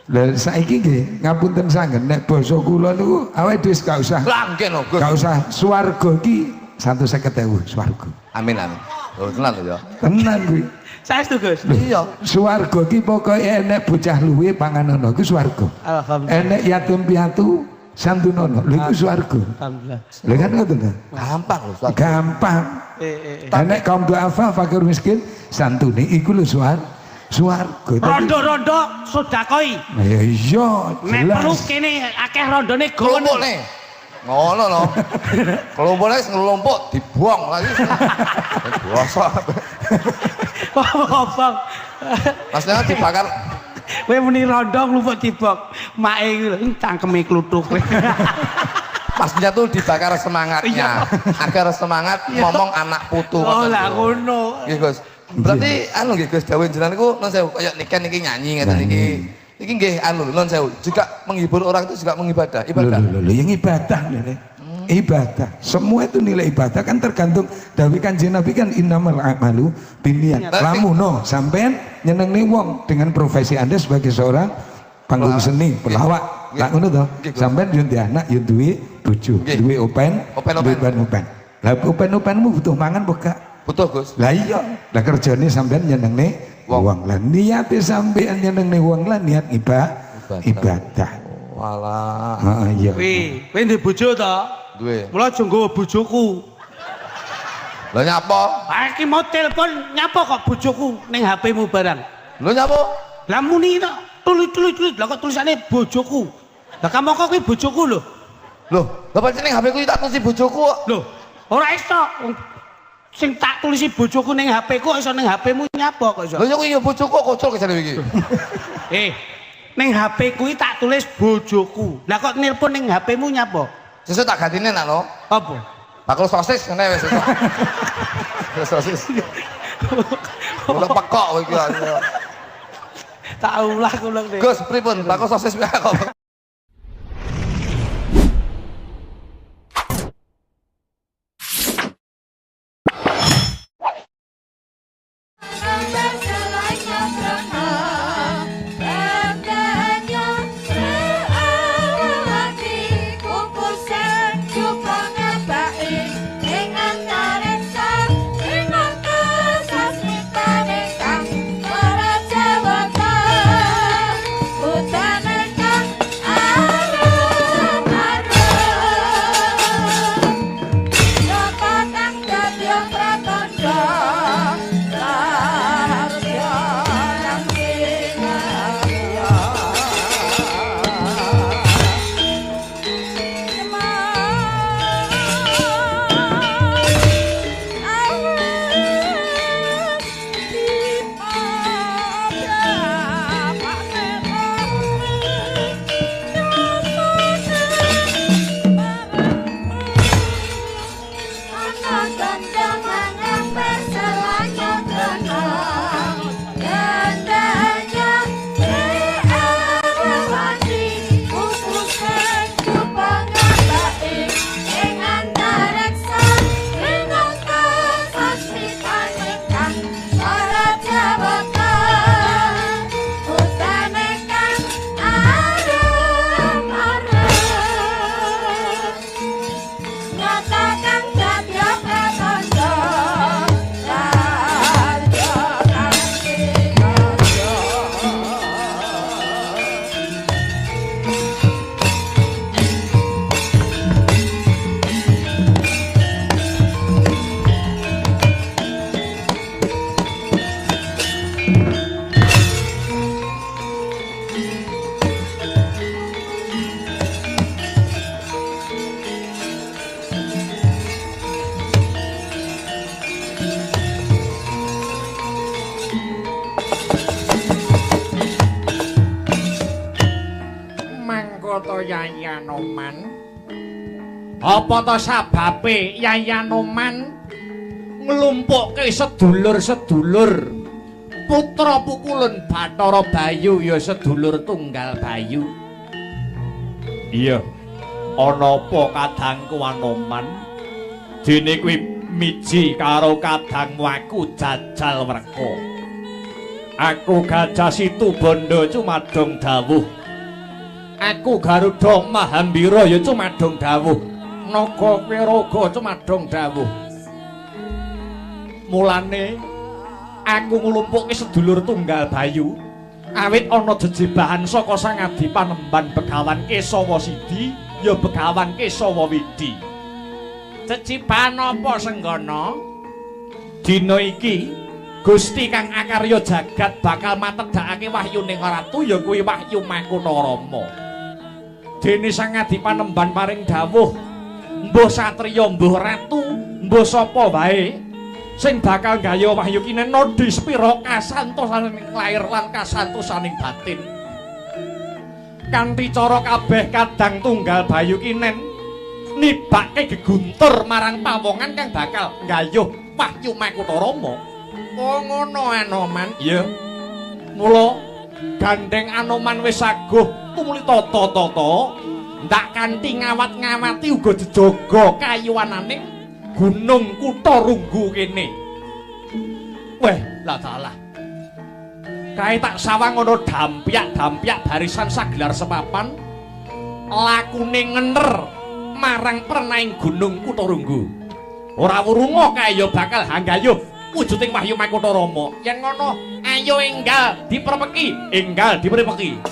Lah saiki nggih ngapunten sangen nek basa kula niku awake dhewe gak usah. Lah nggih no, Gus. Gak usah swarga iki 150.000 swarga. Amin amin. Oh, tenan lho ya. Tenan kuwi. Saestu Gus. Iya. Swarga ki pokoke enek bocah luwe panganana iku swarga. Alhamdulillah. Enek yatim piatu santunana lho iku swarga. Alhamdulillah. Lha kan ngoten ta? Gampang lho, Ustaz. Gampang. Enek kaum duafa fakir miskin santune iku lho swarga. Rondo-rondo sedakoi. Ya iya, Nek perlu jelas. kene akeh rondone gowo. Kelompokne. Ngono lho. Kelompokne wis ngelompok dibuang lagi. Biasa. Bang. Maksudnya dibakar. Kowe muni rondo nglumpuk dibok. Make iku lho cangkeme kluthuk. Maksudnya tuh dibakar semangatnya. Agar semangat ngomong anak putu. Oh lah ngono. Nggih, Gus. Berarti anu nggih Gus dawuh jenengan niku non sewu kaya niken niki nyanyi ngeten niki. Niki nggih anu non sewu juga menghibur orang itu juga mengibadah, ibadah. Loh, yang ibadah nih. Ibadah. Semua itu nilai ibadah kan tergantung dawuh Kanjeng Nabi kan innamal a'malu binniyat. Lamuno sampean nyenengne wong dengan profesi Anda sebagai seorang panggung seni, pelawak. Lah ngono to. Sampean yo duwe anak, yo duwe bojo, duwe open. Lah open-openmu butuh mangan apa gak? Butuh, Gus. Lah iya, lah kerjane sampean nyenengne wong. Lah niate sampean nyenengne wong lah niat ibadah. Walah. Heeh iya. Kowe ndek bojo to? Duwe. Mula aja nggawa bojoku. Lah nyapa? Ah iki mau telepon nyapa kok bojoku ning HP-mu barang. Lho nyapa? Lah muni to tulis. Lah kok tulisane bojoku. Lah kamu kok kuwi bojoku lho. Loh, lha pancen ning HP ku tak tulis bojoku kok. Lho, ora iso. Sing tak tulisi bojoku ning HP-ku iso ning HP-mu nyapa kok iso. Lho ya kuwi ya bojoku kocok kejane iki. Ning HP kuwi tak tulis bojoku. Lah kok nelpon ning HP-mu nyapa? Sesuk tak gantine nak lo. Apa? Bakul sosis ngene wis sesuk. Sosis. Ora pekok kowe iki. Tak ulang deh. Gus, pripun? Bakul sosis piye kok? Yayan Oman. Apa to sababe Yayan Oman nglumpukke sedulur-sedulur putra pukulun Bathara Bayu ya sedulur tunggal Bayu. Iya. Ana apa kadangku Anoman? Dene kuwi miji karo kadangmu aku Jajal Werka. Aku Gajah Situ Bondo cumadong dawuh. Aku Garuda Mahambira ya cumadong dawuh. Naga Wiraga cumadong dawuh. Mulane aku nglumpukke sedulur tunggal Bayu. Awit ana jejebahan saka Sang Adi Panemban Begawan Kesawa Sidi ya Begawan Kesawa Widi. Jejebahan apa Senggana? Dina iki Gusti kang akarya jagat bakal matedhakake wahyu ning ratu ya kuwi Wahyu Makutarama. Dene Sang Adi Panemban paring dawuh, mbuh satriya, mbuh ratu, mbuh sapa wae sing bakal gaya wahyu kine nodhi spira kasantosaning lair lan kasantosaning batin. Kanthi cara kabeh kadang tunggal Bayu kinen nibake geguntur marang pawongan kang bakal gayuh Wahyu Makutarama. Oh ngono Anoman. Iya. Mula gandeng Anoman wis aguh tumuli tata-tata. Ndak kanthi ngawat-ngawati uga jejaga kayuwanane Gunung Kutarunggu kene. Weh, lah dalah. Kae tak sawang ana dampyak-dampyak barisan sagelar sepapan lakune ngener marang pernaing Gunung Kutarunggu. Ora wurunga kae ya bakal hanggayuh wujuding Wahyu Makutarama. Yen ngono, ayo enggal diprepeki, enggal diprepeki.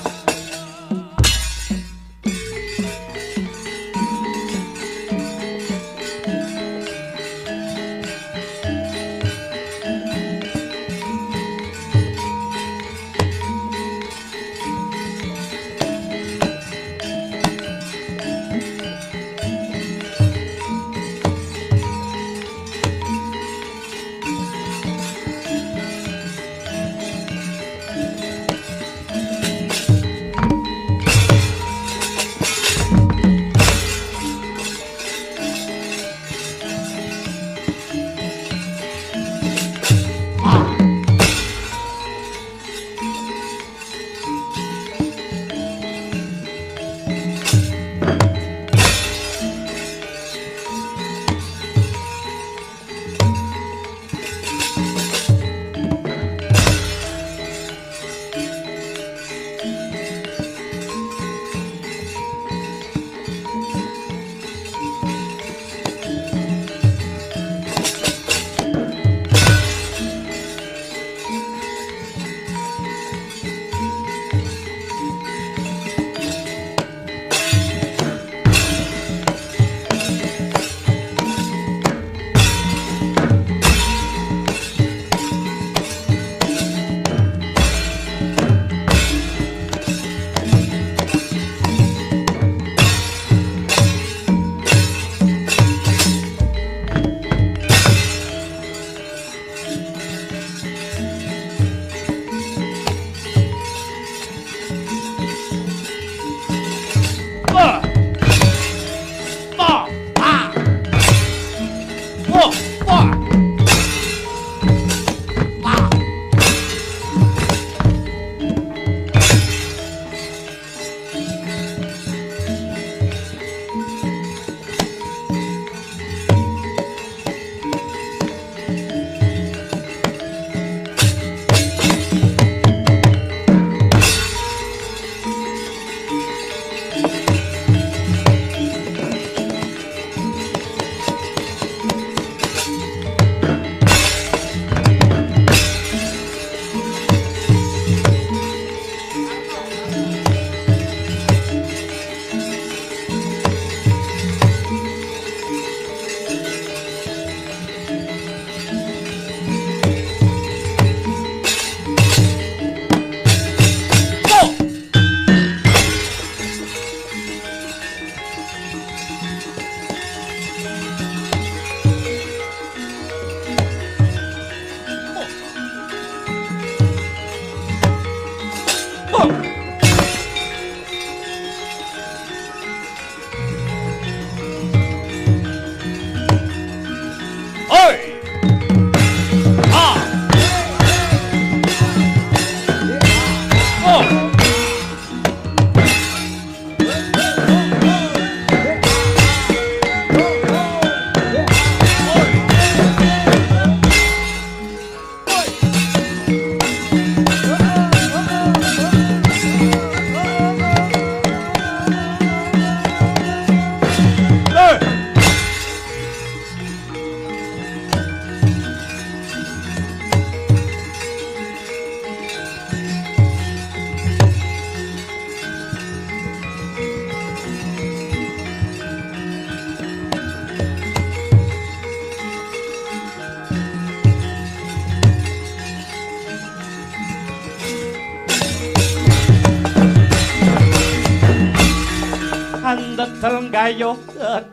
andedel gayuh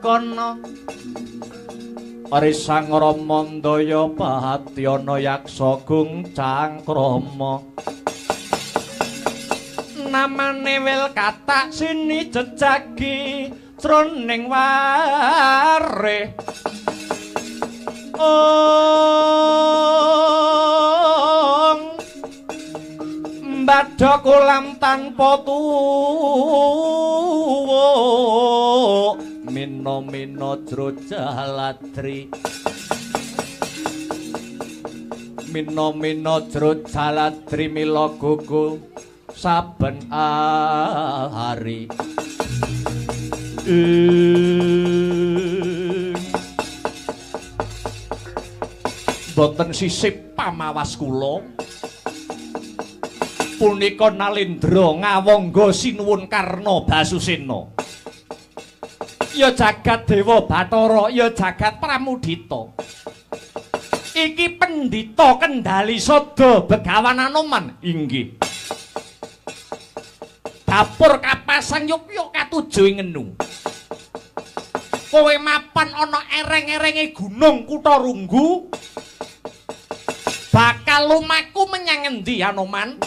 kono Risang Rama Ndaya Pahatyana yaksa gung cangkrama namane wil katak sini jejagi jroning ware Mbadha kulam tanpa tuwa Mina Jrojaladri Mina Jrojaladri mila gugu saben hari boten sisip pamawas kula punika Nalendra ngawangga sinuwun Karna Basusena ya jagat Dewa Bathara ya jagat Pramudita iki pendhita kendali sada Begawan Anoman inggih dapur Kapasan Yukya katujuh ing ngenu kowe mapan ana ereng-erenge gunung Kutharunggu bakal lumaku menyang endi Anoman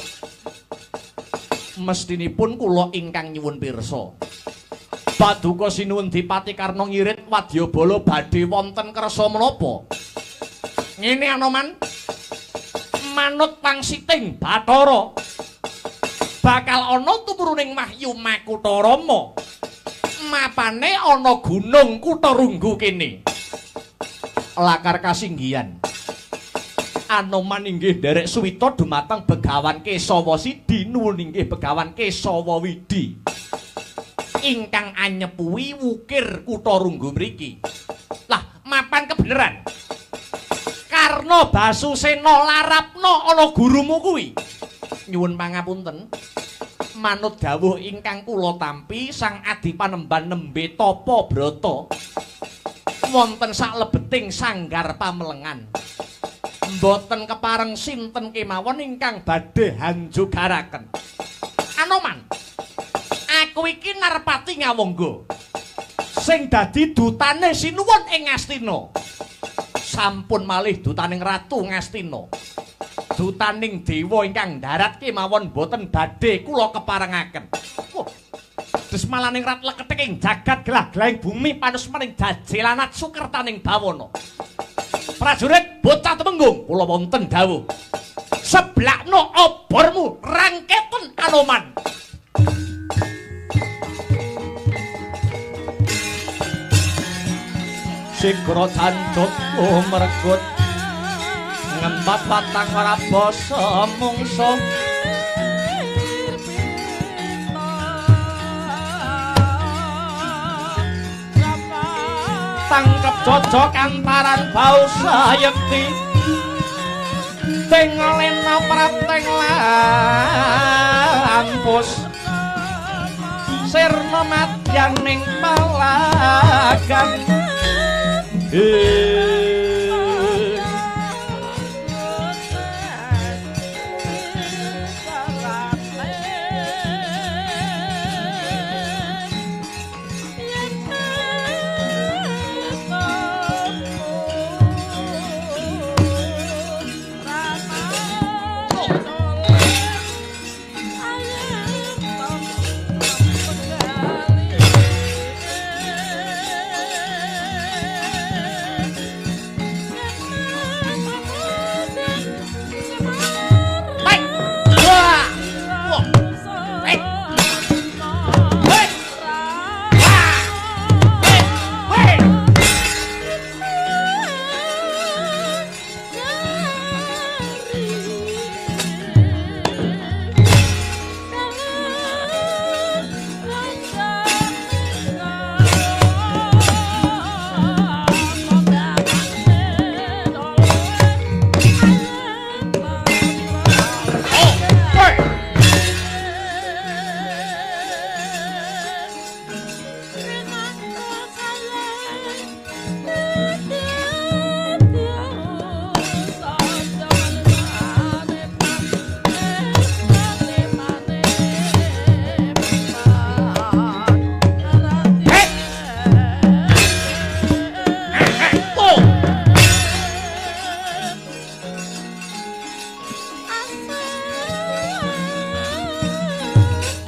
mestinipun kula ingkang nyuwun pirsa Paduka sinuwun Dipati Karna ngirit Wadyabala badhe wonten kersa menapa? Ngene Anoman. Manut pangsiting Bathara bakal ana tumruning Wahyu Makutarama. Mapane ana gunung Kutharunggu kene. Lakar kasinggihan. Anoman inggih derek suwita dumateng Begawan Kesawa Sidi nuwun inggih Begawan Kesawa Widi. Ingkang anyepuhi wukir Kutharunggu mriki. Lah, mapan kebeneran. Karna Basusena larapna ana gurumu kuwi. Nyuwun pangapunten. Manut dawuh ingkang kula tampi Sang Adipanemban nembe tapa brata. Wonten saklebeting sanggar pamelengan. Mboten kepareng sinten kemawon ingkang badhe hanjugaraken. Anoman. Aku iki narepati ngawangga sing dadi dutane sinuwun ing Astina sampun malih dutaning Ratu Ngastina dutaning dewa ingkang darat kemawon boten badhe kula keparengaken desmalaning rat leketik ing jagat gelah-gelahing bumi panusmaning jajelanat sukertaning bawana prajurit bocah temenggung kula wonten dawuh seblakno obormu rangketen Anoman Sigra jancut umregut ngembat patang ora basa mungsuh tangkep jojok antaran bau sayekti tengolena prateng lampus sirna madyaning palagan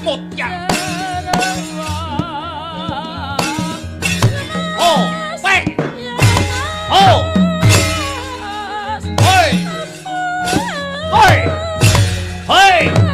Putya. Oh, wait. Oh. Hoi. Hoi. Hoi.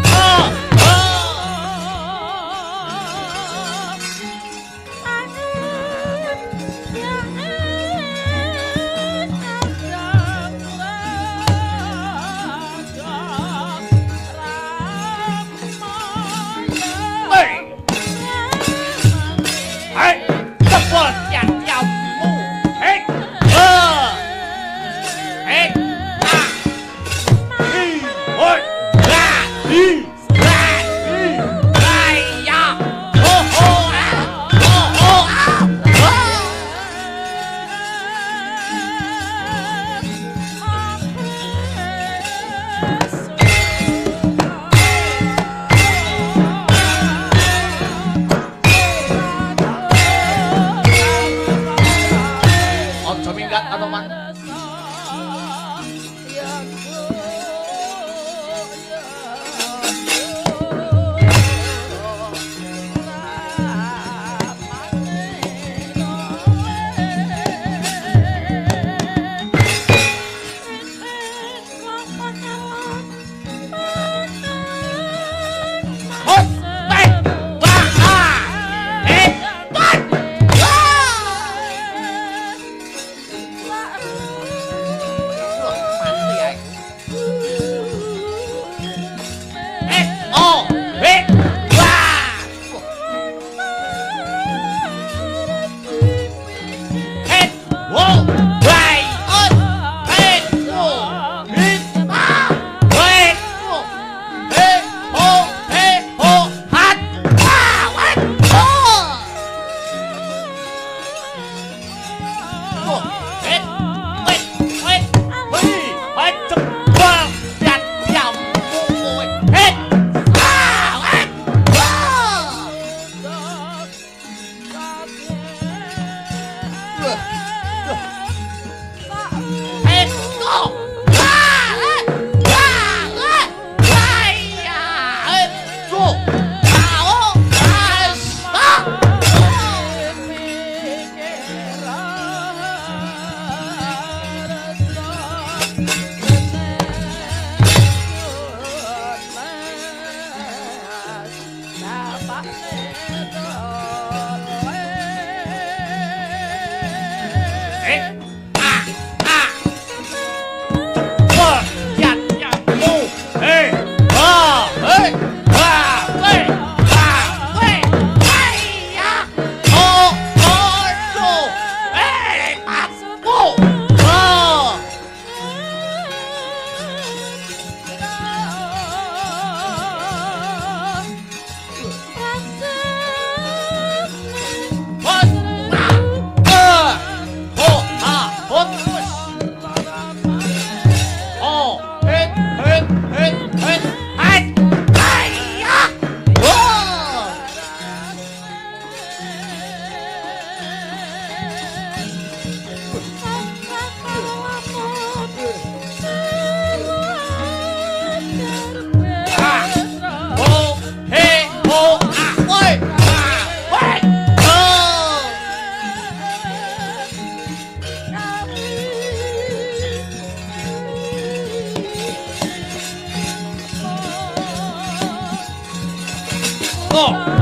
Oh.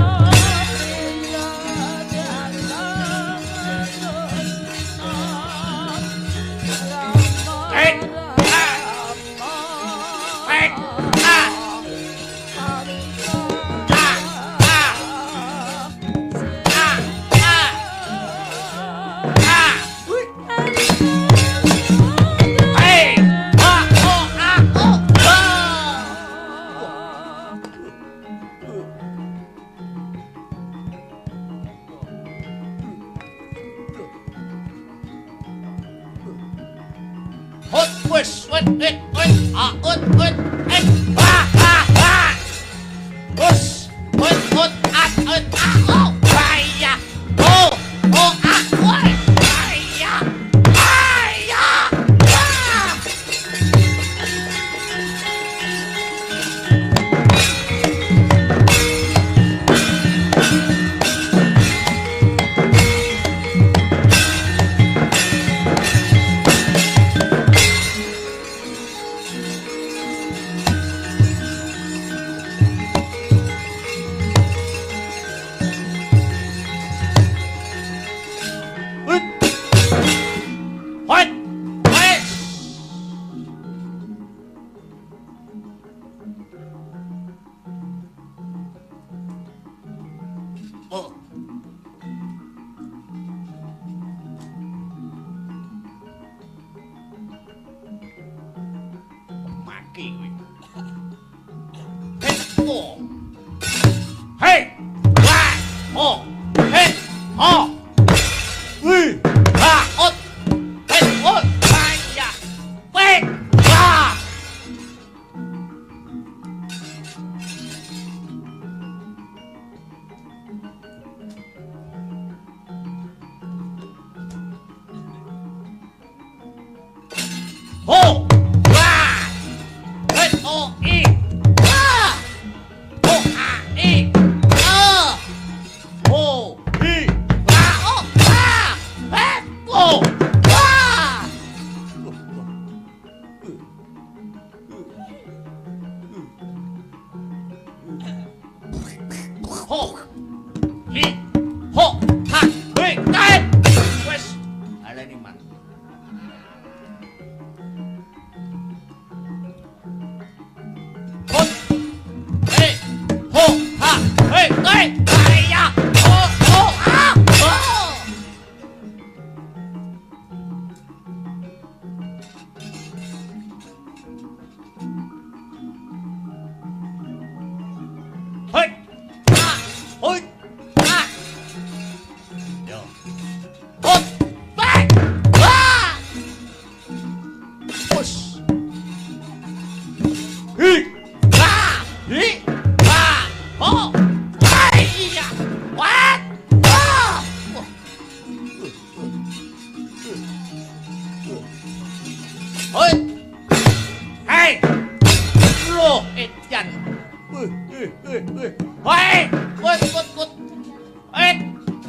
Oh. Maki kowe. Hei, wah, oh, hei, oh, wih, ah, ot, hei, ot, ayah, wih, ah. Oh, wah, hei, oh, i, ah, oh, a, i, ah, oh, i, ah, oh, ah, hei, oh, wah. Ho, hi, ho, ha, hei, kae, wes, aleni man. Hot, hei, ho, ha, hei, kae, kaya, ho, ho, ah, oh. Hei, ha, hoi, ha. Yo. Hot, hei, ah. Push. Hi, ha, hi, ha, ho, hai, ya, what, ah. Hoi, hei, lo, Etian. Hei, kut,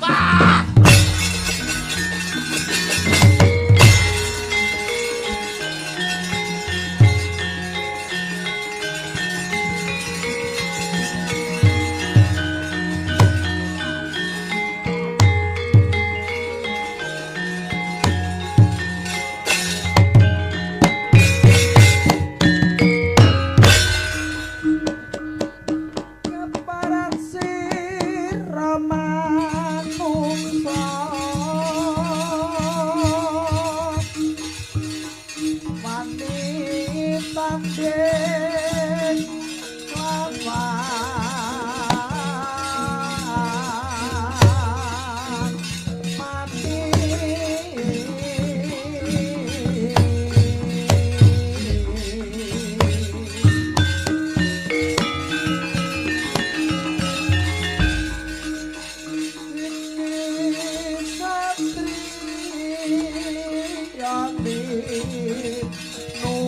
ah. Keparat sira manungsa wani tanding lawan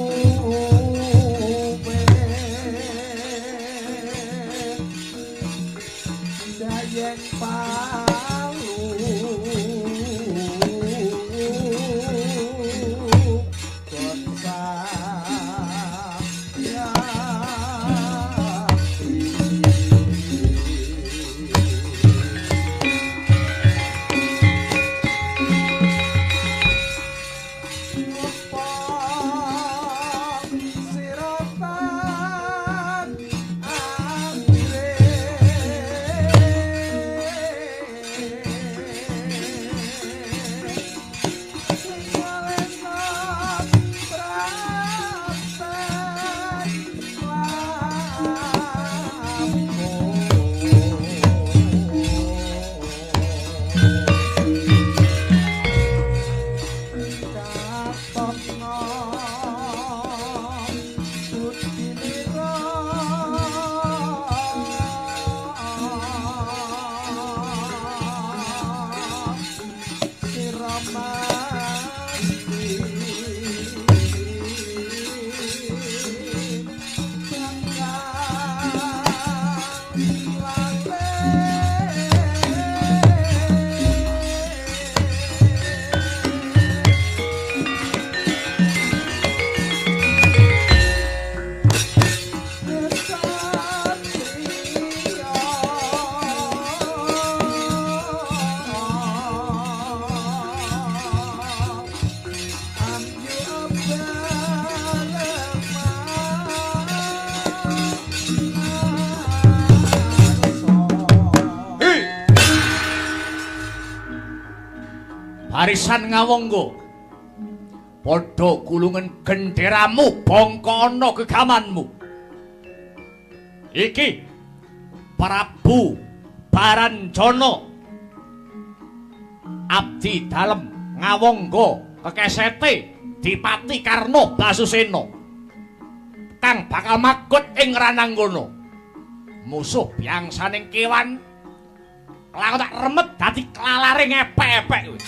mati barisan ngawonggo. Padha gulungen genderamu bangkana gegamanmu. Iki Prabu Baranjana abdi dalem ngawonggo kekesete Dipati Karna Basusena kang bakal makut ing rananggono. Musuh biangsaning kewan langsung tak remet dadi klalare ngepek-epek kuwi.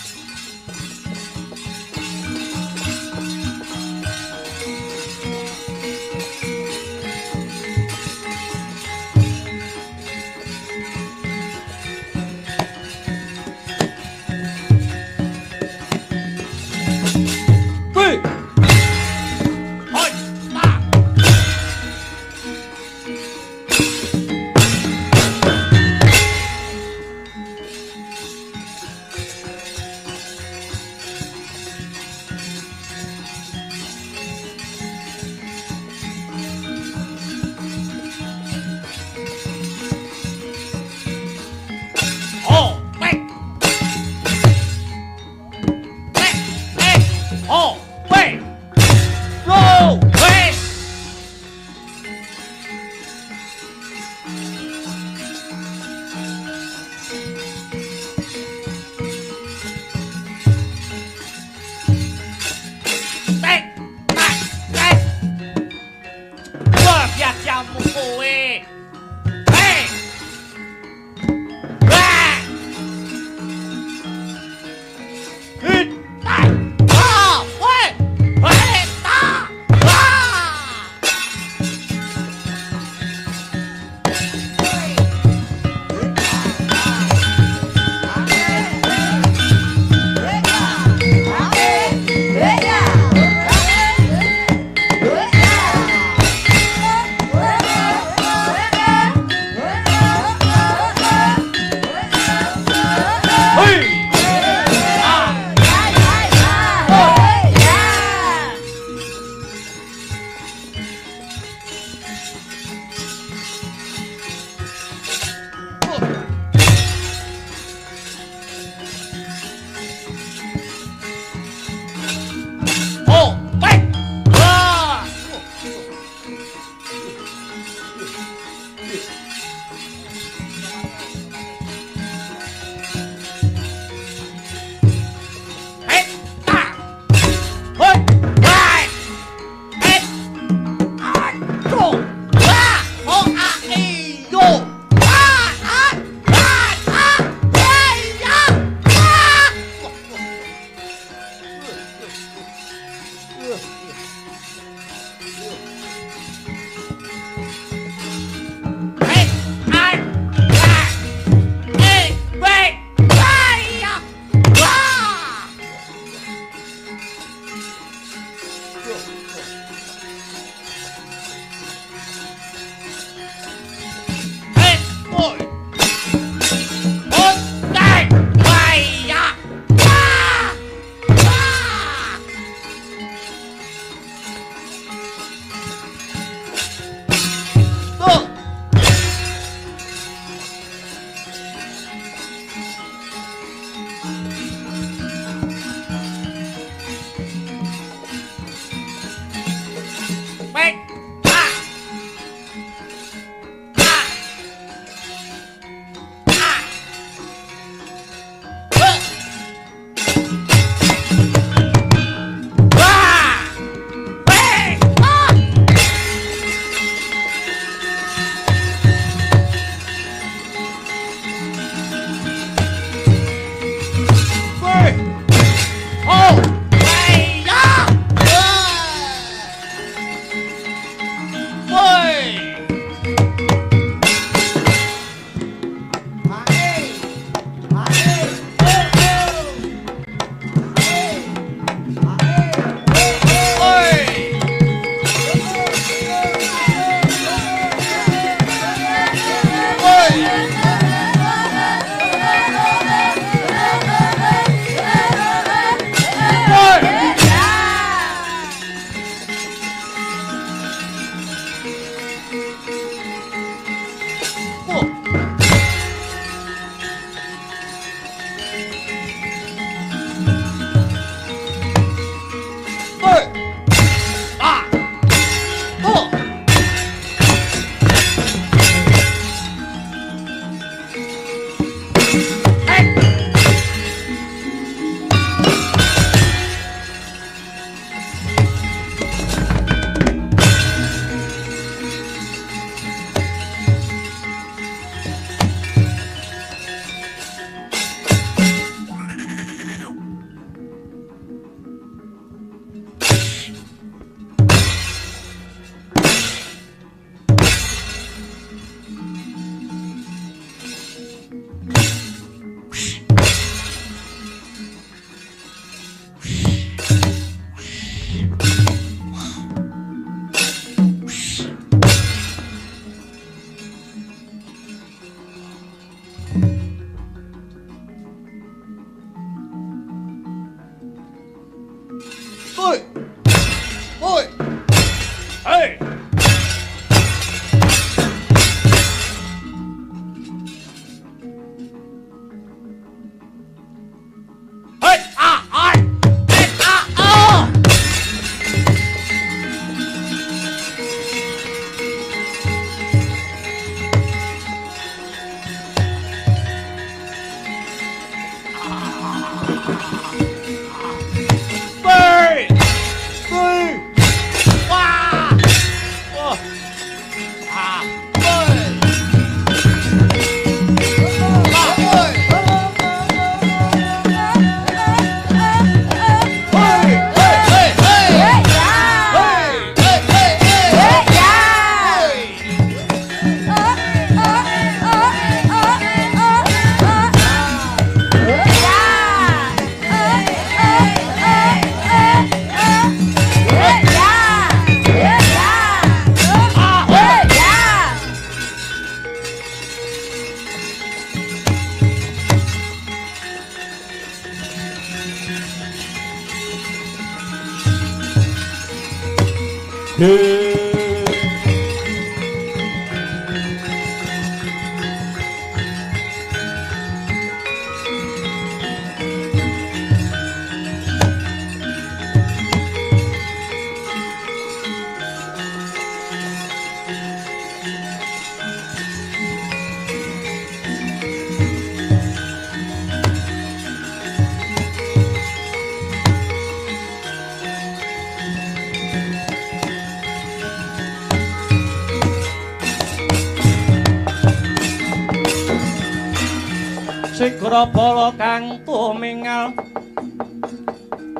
Sigra bala kang tumingal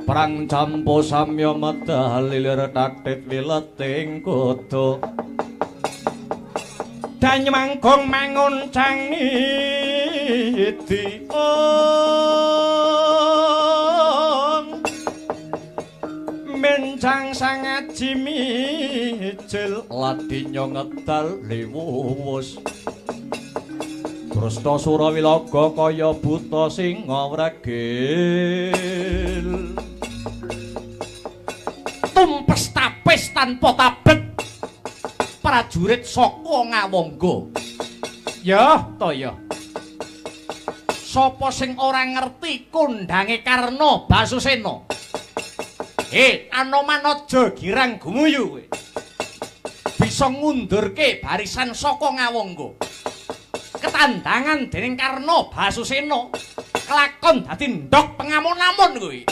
perang campo samya medal lilir tatit wileting kudu dan mangkung manguncang nidi mencang sangat jimijil ladinya ngedal liwuwus Dresta Surawilaga kaya buta singa wregil tumpes tapis tanpa tabet prajurit saka Ngawangga ya to ya sapa sing ora ngerti kondange Karna Basusena Anoman aja girang gumuyu kowe bisa ngundurke barisan saka Ngawangga ketandangan dening Karna Basusena kelakon dadi ndok pengamun-amun kuwi.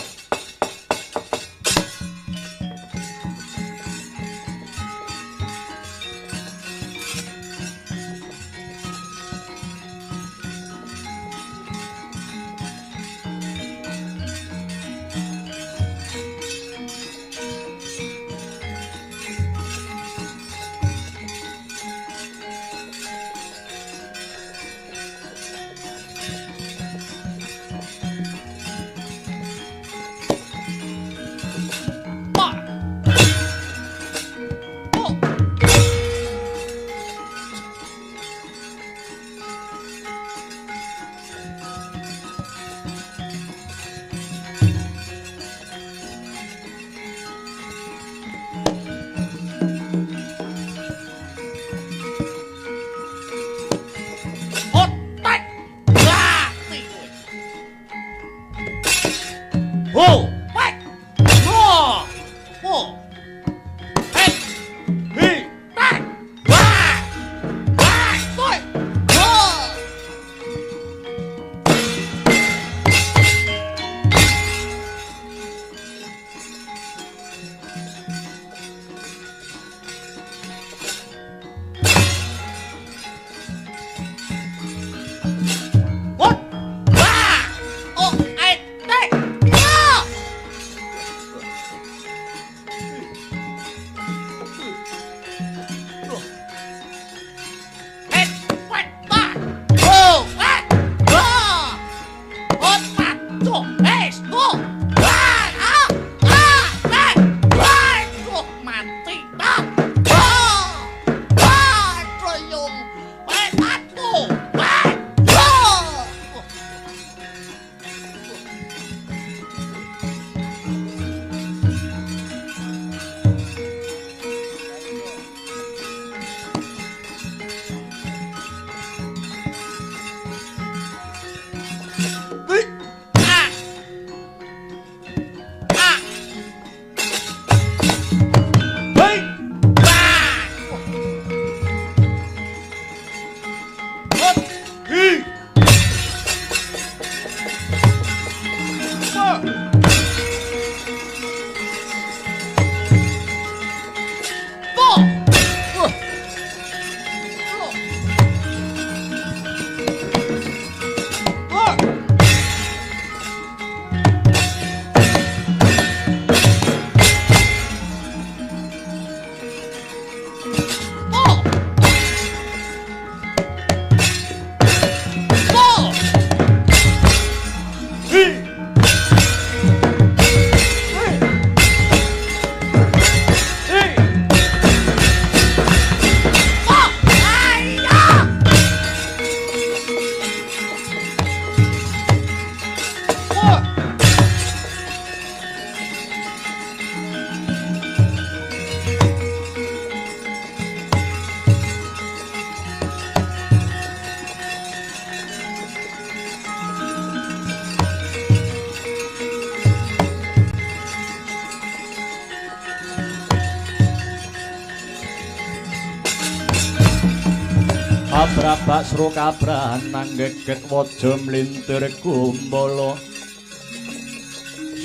Abrabak sro kabranang geget waja mlintir gumbala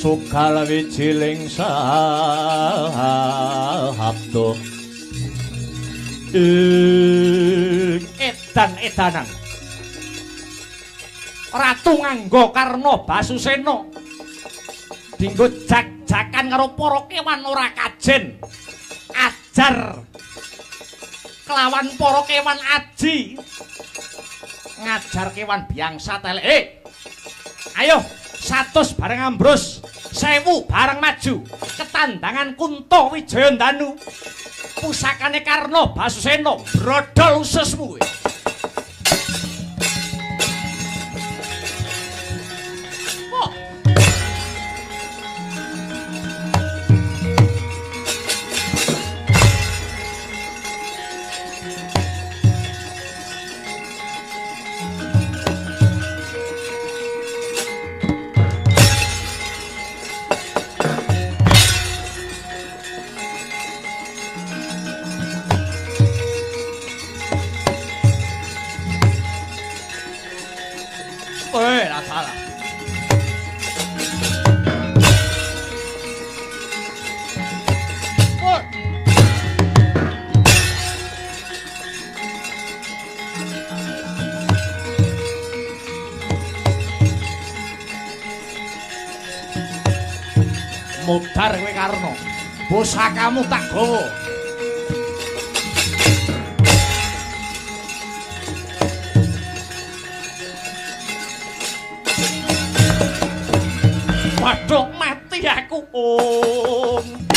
sukal wijiling sabda edan-edanan Ratu nganggo Karna Basusena dinggo jak-jakan karo para kewan ora kajen ajar kelawan para kewan aji ngajar kewan biangsa telek ayo 100 bareng ambrus 1000 bareng maju ketandangan Kunto Wijayandanu pusakane Karna Basusena brodol ususmu mudhar kowe Karna pusakamu tak gawa waduh mati aku om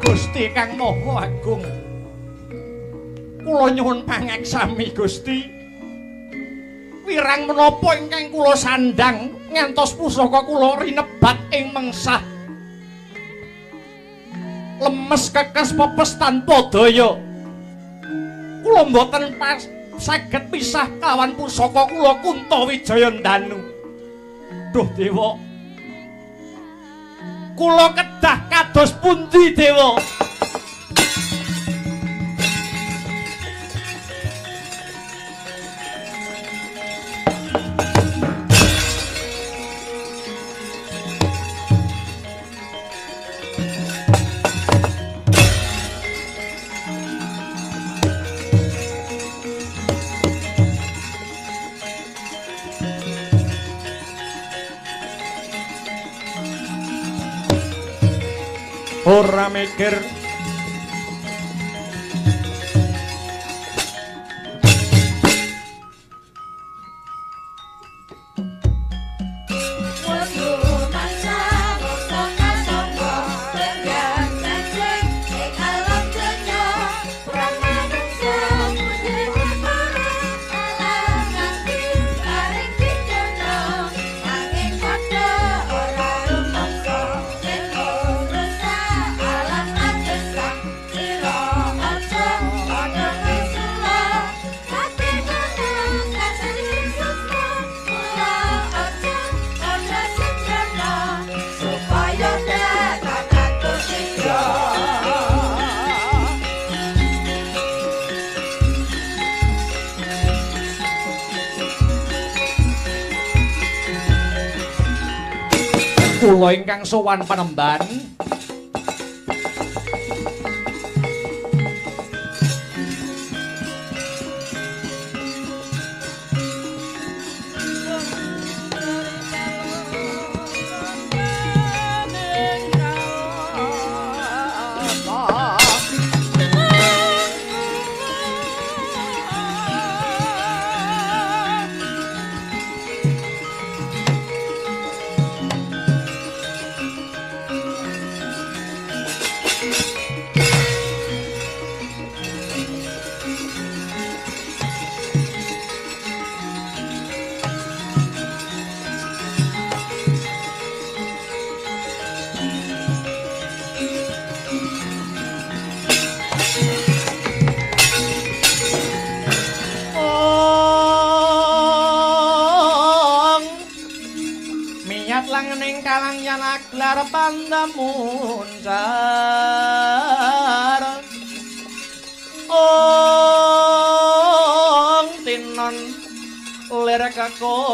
Gusti Kang Maha Agung kula nyuwun pangaksami Gusti wirang menapa ingkang kula sandhang ngantos pusaka kula rinebat ing mengsah lemes kekes pepes tanpa daya kula mboten pas saged pisah kawan pusaka kula Kunto Wijayandanu duh dewa kula kedah kados pundi dewa ora mikir kula ingkang sowan Panembahan Miyat langening kalangyan aglar pandamuncar Ong tinon lir kekonang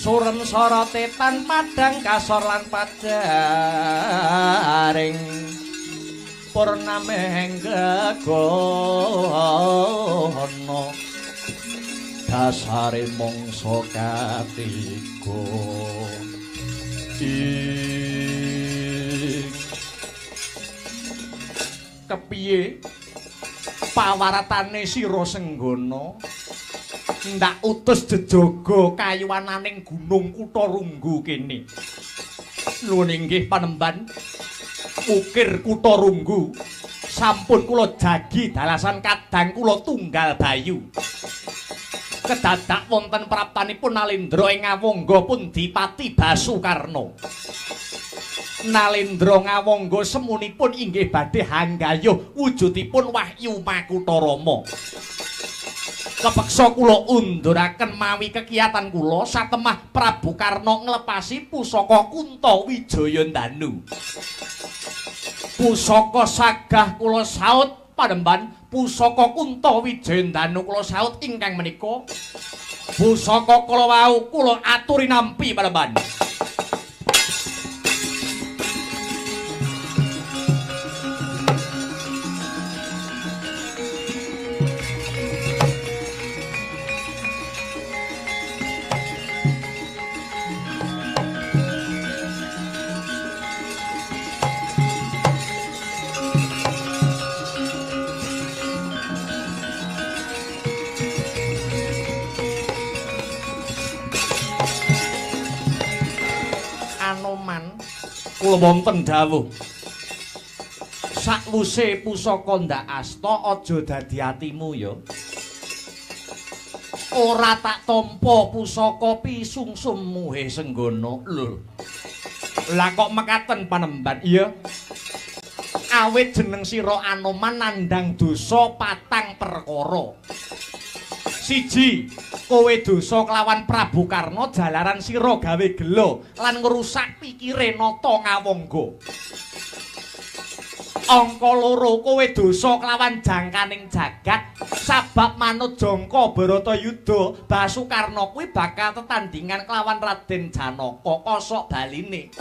surem sorote tan padang kasor lan padaring purnameng gegono dasare mangsa katiga kepiye pawaratane sira Senggana ndak utus jejaga kayuwananing gunung Kutarunggu kene nuwun inggih Panembahan ukir Kutarunggu sampun kula jagi dalasan kadang kula tunggal bayu kedadak wonten praptanipun Nalendra ing Ngawangga Pundipati Basukarna Nalendra Ngawangga semunipun inggih badhe hanggayuh wujudipun Wahyu Makutarama kepeksa kula unduraken mawi kekiyatan kula satemah Prabu Karna nglepasi pusaka Kuntawijaya Danu pusaka sagah kula saut Panembahan pusaka Kuntawijaya Danu kula saut ingkang menika pusaka kula wau kula aturi nampi Panembahan kula wonten dawuh sakwuse pusaka ndak asta aja dadi atimu ya ora tak tampa pusaka pisungsummu he Senggana lho lah kok mekaten Panembahan iya awit jeneng sira Anoman nandhang dosa patang perkara siji kowe dosa kelawan Prabu Karna jalaran sira gawe gelo lan ngrusak pikire Nata Ngawangga. Angka loro kowe dosa kelawan jangkaning jagat sabab manut jangka Baratayuda Basukarna kuwi bakal tetandingan kelawan Raden Janaka kosok baline.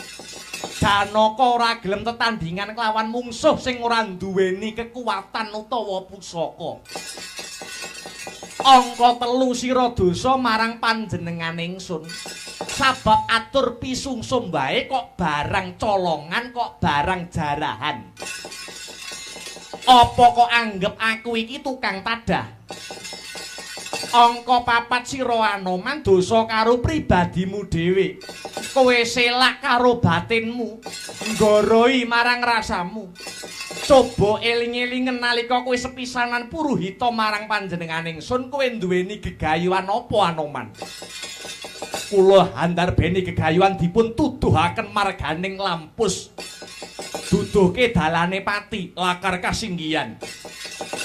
Janaka ora gelem tetandingan kelawan mungsuh sing ora nduweni kekuatan utawa pusaka. Angka telu sira dosa marang panjenengane ingsun sabab atur pisungsum wae kok barang colongan kok barang jarahan apa kok anggap aku iki tukang tadah angka papat sira Anoman dosa karo pribadimu dhewe kowe selak karo batinmu nggoroi marang rasamu coba eling-elingen nalika kowe sepisanan puruhita marang panjenengane ingsun kowe duweni gegayuhan apa Anoman kula handarbeni gegayuhan dipun tuduhaken marganing lampus duduhke dalane pati lakar kasinggihan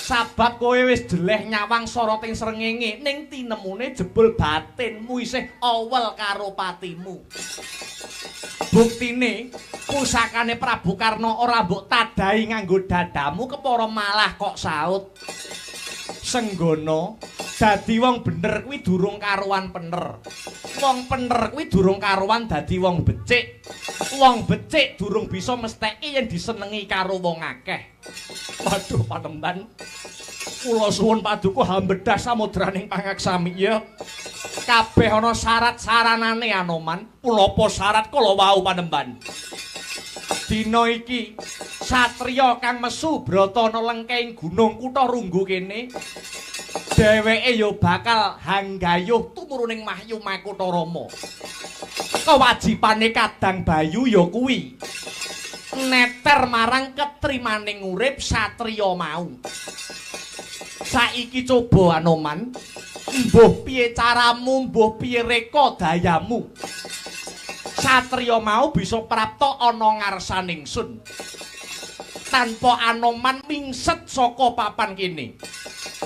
sabab kowe wis jeleh nyawang soroting srengenge ning tinemune jebul batinmu isih awel karo patimu buktine pusakane Prabu Karna ora mbok tadahi nganggo dadamu kepara malah kok saut Senggana dadi wong bener kuwi durung karuan pener wong pener kuwi durung karuan dadi wong becik wong becik durung bisa mestheki yen disenengi karo wong akeh waduh Panembahan kula suwun paduka hambedah samudraning pangaksami ya kabeh ana syarat-saranane Anoman punapa syarat kala wau Panembahan dina iki satriya kang mesu brata ana lengkeng gunung Kutarunggu kene dheweke ya bakal hanggayuh tumuruning Wahyu Makutarama kewajibane kadang bayu ya kuwi neter marang ketrimaning urip satriya mau saiki coba Anoman mbuh piye caramu mbuh piye reka dayamu satriya mau bisa prapta ana ngarsaning ingsun tanpa Anoman mingset saka papan kene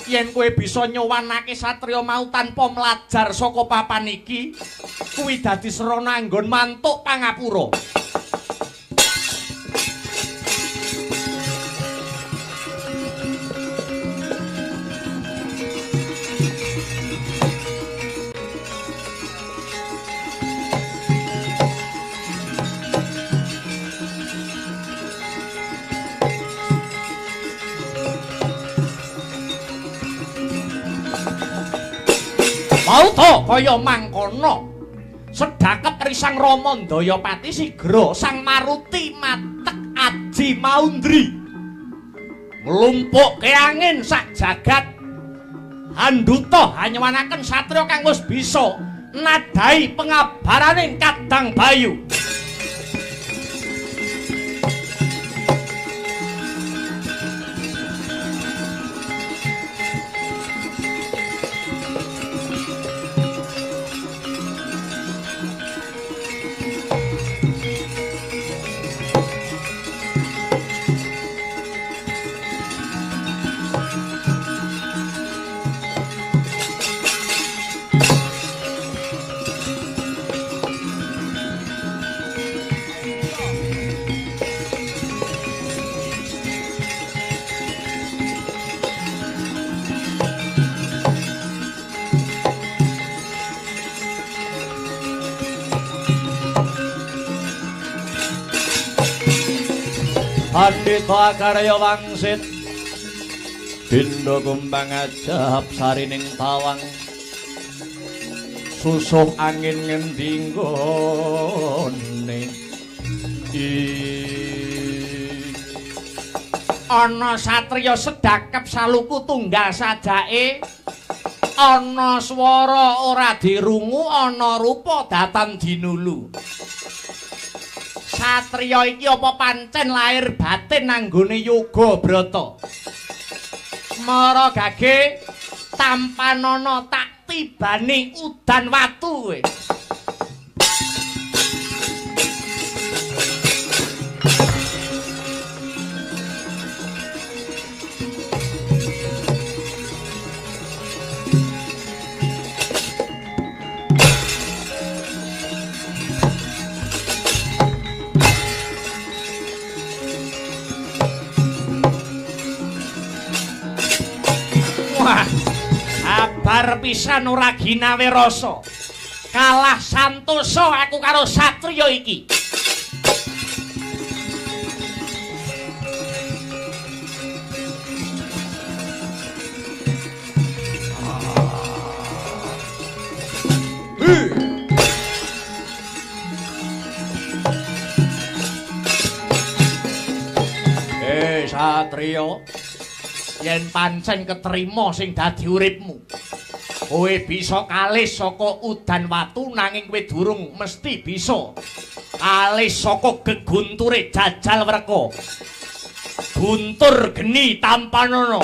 yen kowe bisa nyowanake satriya mau tanpa mlajar saka papan iki, kuwi dadi serana anggon mantuk pangapura. Mauta kaya mangkono sedakep risang Rama Ndayapati sigra Sang Maruti matek aji maundri mlumpukke angin sak jagat handuta hanyawanaken satriya kang wis bisa nadhahi pengabaraning Kadang Bayu. Pandita karya wangsit Bindha kumbang ajab sarining tawang susuh angin ngendi nggone ana satriya sedakep saluku tunggal sajake ana swara ora dirungu ana rupa datan dinulu. Satriya iki apa pancen lahir batin nanggone yoga brata. Mara gage tampanana tak tibani udan watu kowe. Sabar pisan ora ginawe rasa. Kalah santosa aku karo satriya iki. Satriya, yen pancen ketrima sing dadi uripmu, kowe bisa kalih saka udan watu nanging kowe durung mesti bisa kalih saka gegunture jajal werka. Guntur geni tampanana.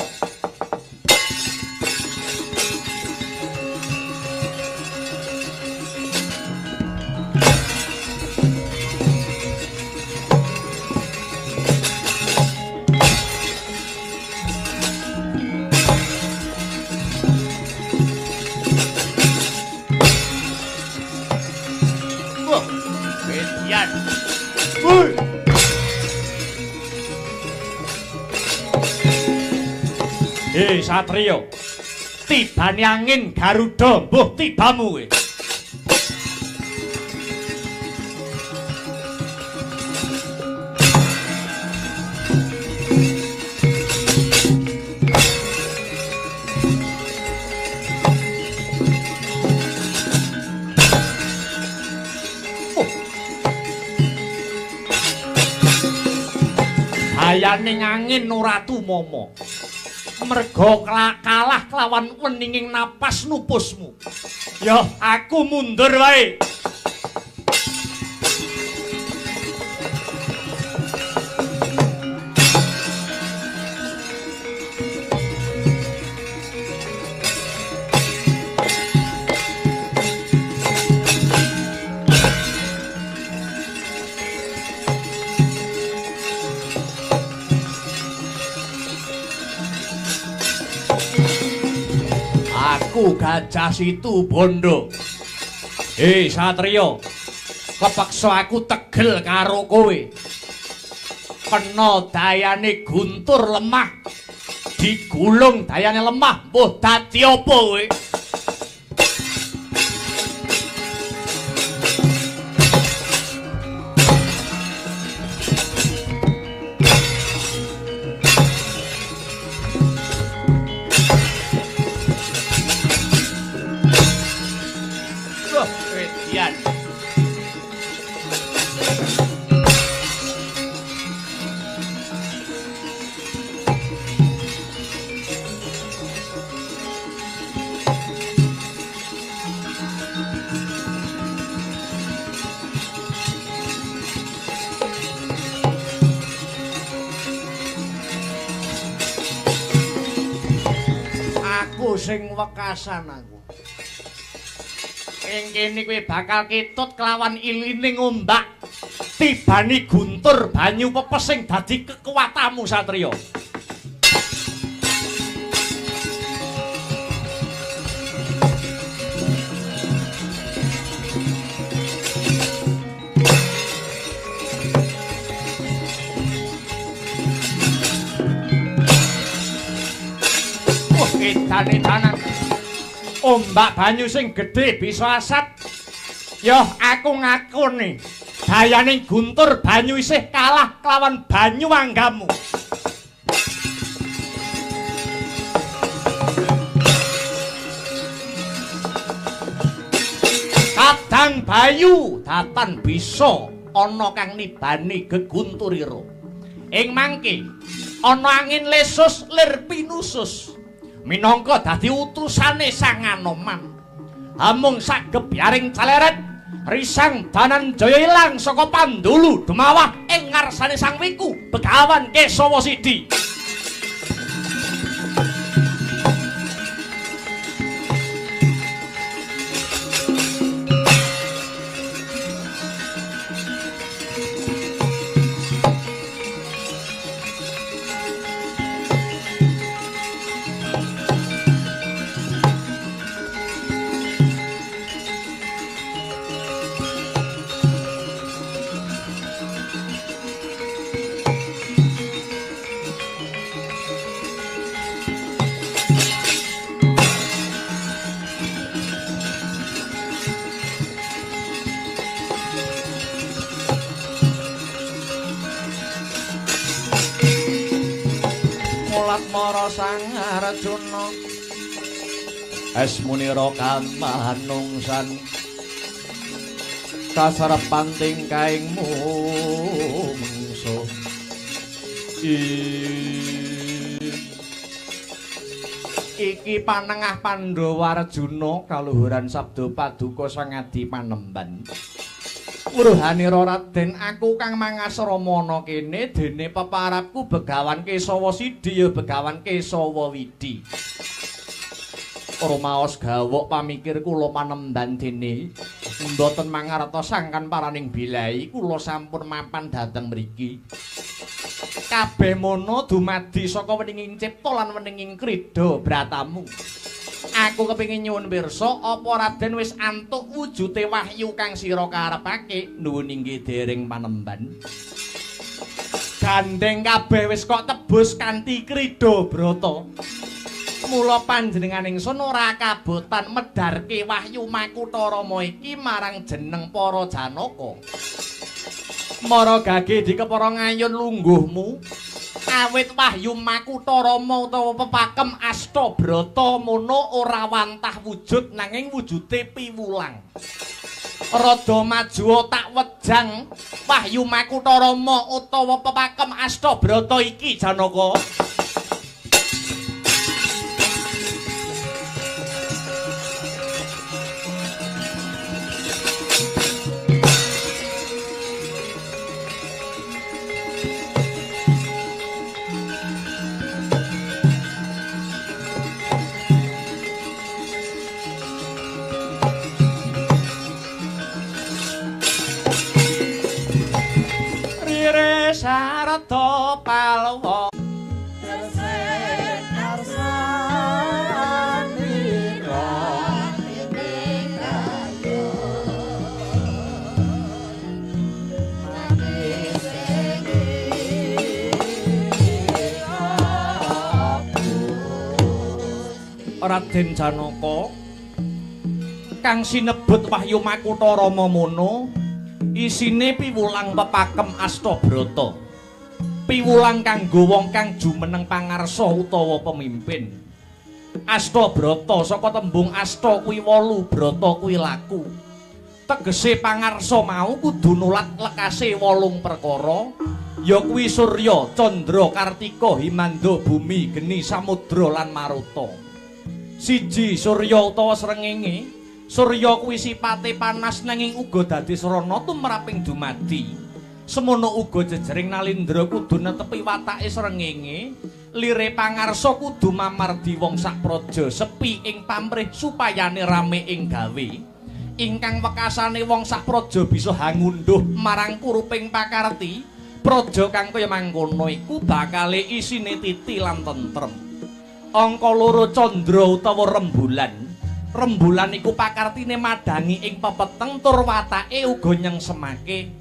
Satriya, tibane angin Garuda mbuh tibamu kowe. Hayaning angin ora tumama. Merga kalah kelawan weninging napas nupusmu. Ya aku mundur wae. Gajah Situ Bondo. Hei Satrio, kepeksa aku tegel karo kowe. Kena dayane guntur lemah, digulung dayane lemah, mbuh dadi apa kowe? Sing wekasan aku. Ing kene kowe bakal ketut kelawan ilining ombak. Tibani guntur banyu pepes sing dadi kekuatanmu Satrio. Edan-edanan ombak banyu sing gedhe bisa asat. Yo aku ngakoni dayaning guntur banyu isih kalah kelawan banyu anggamu. Kadang bayu datan bisa ana kang nibani gegunturira. Ing mangke ana angin lesus lir pinusus. Minangka dadi utusane Sang Anoman. Amung sak gebyaring caleret risang Dananjaya ilang saka Pandulu dumawah ing ngarsane Sang Wiku Begawan Kesawa Sidi. Mara Sang Arjuna Asmunira kamanungsan kasarepan tingkaing mungsuh iki panengah Pandhawa Arjuna kaluhuran sabda paduka Sang Adi Panemban. Wuruhanira Raden, aku kang mangasrama ana kene dene peparapku Begawan Kesawa Sidi ya Begawan Kesawa Widi. Rumaos gawok pamikir kula Panemban dene mboten mangartos sangkan paraning bilai kula sampun mapan dhateng mriki. Kabeh mono dumadi saka weninging cipta lan weninging krida bratamu. Aku kepengin nyuwun pirsa apa Raden wis antuk wujute wahyu kang sira karepake nuwun inggih dereng Panemban. Gandeng kabeh wis kok tebus kanthi krida brata. Mula panjenengan ingsun ora kabotan medharke wahyu Makutha Rama iki marang jeneng para Janaka. Mara gage dikepara ngayun lungguhmu. Awit wahyu Makutha Rama utawa pepakem Astabrata mono ora wantah wujud nanging wujude piwulang. Rada maju tak wejang wahyu Makutha Rama utawa pepakem Astabrata iki Janaka. Sarata palwa Karsanira Raden Janaka kang sinebut Wahyu Makutha Rama mono isine piwulang pepakem Astabrata. Piwulang kanggo wong kang jumeneng pangarsa utawa pemimpin. Astabrata saka tembung asta kuwi 8, brata kuwi laku. Tegese pangarsa mau kudu nulat lekase 8 perkara, ya kuwi Surya, Candra, Kartika, Himanda, Bumi, Geni, Samudra lan Maruta. Siji Surya utawa srengenge. Surya kuwi sipate panas nanging uga dadi srana tumraping dumadi. Semono uga jejering Nalindra kudu netepi watake srengenge. Lire pangarsa kudu mamardi wong sak praja sepi ing pamrih supayane rame ing gawe. Ingkang wekasane wong sak praja bisa hangunduh marang kuruping pakarti. Praja kang kaya mangkono iku bakale isine titi lan tentrem. Angka 2 Candra utawa rembulan. Rembulan iku pakartine madangi ing pepeteng tur watake uga nyengsemake.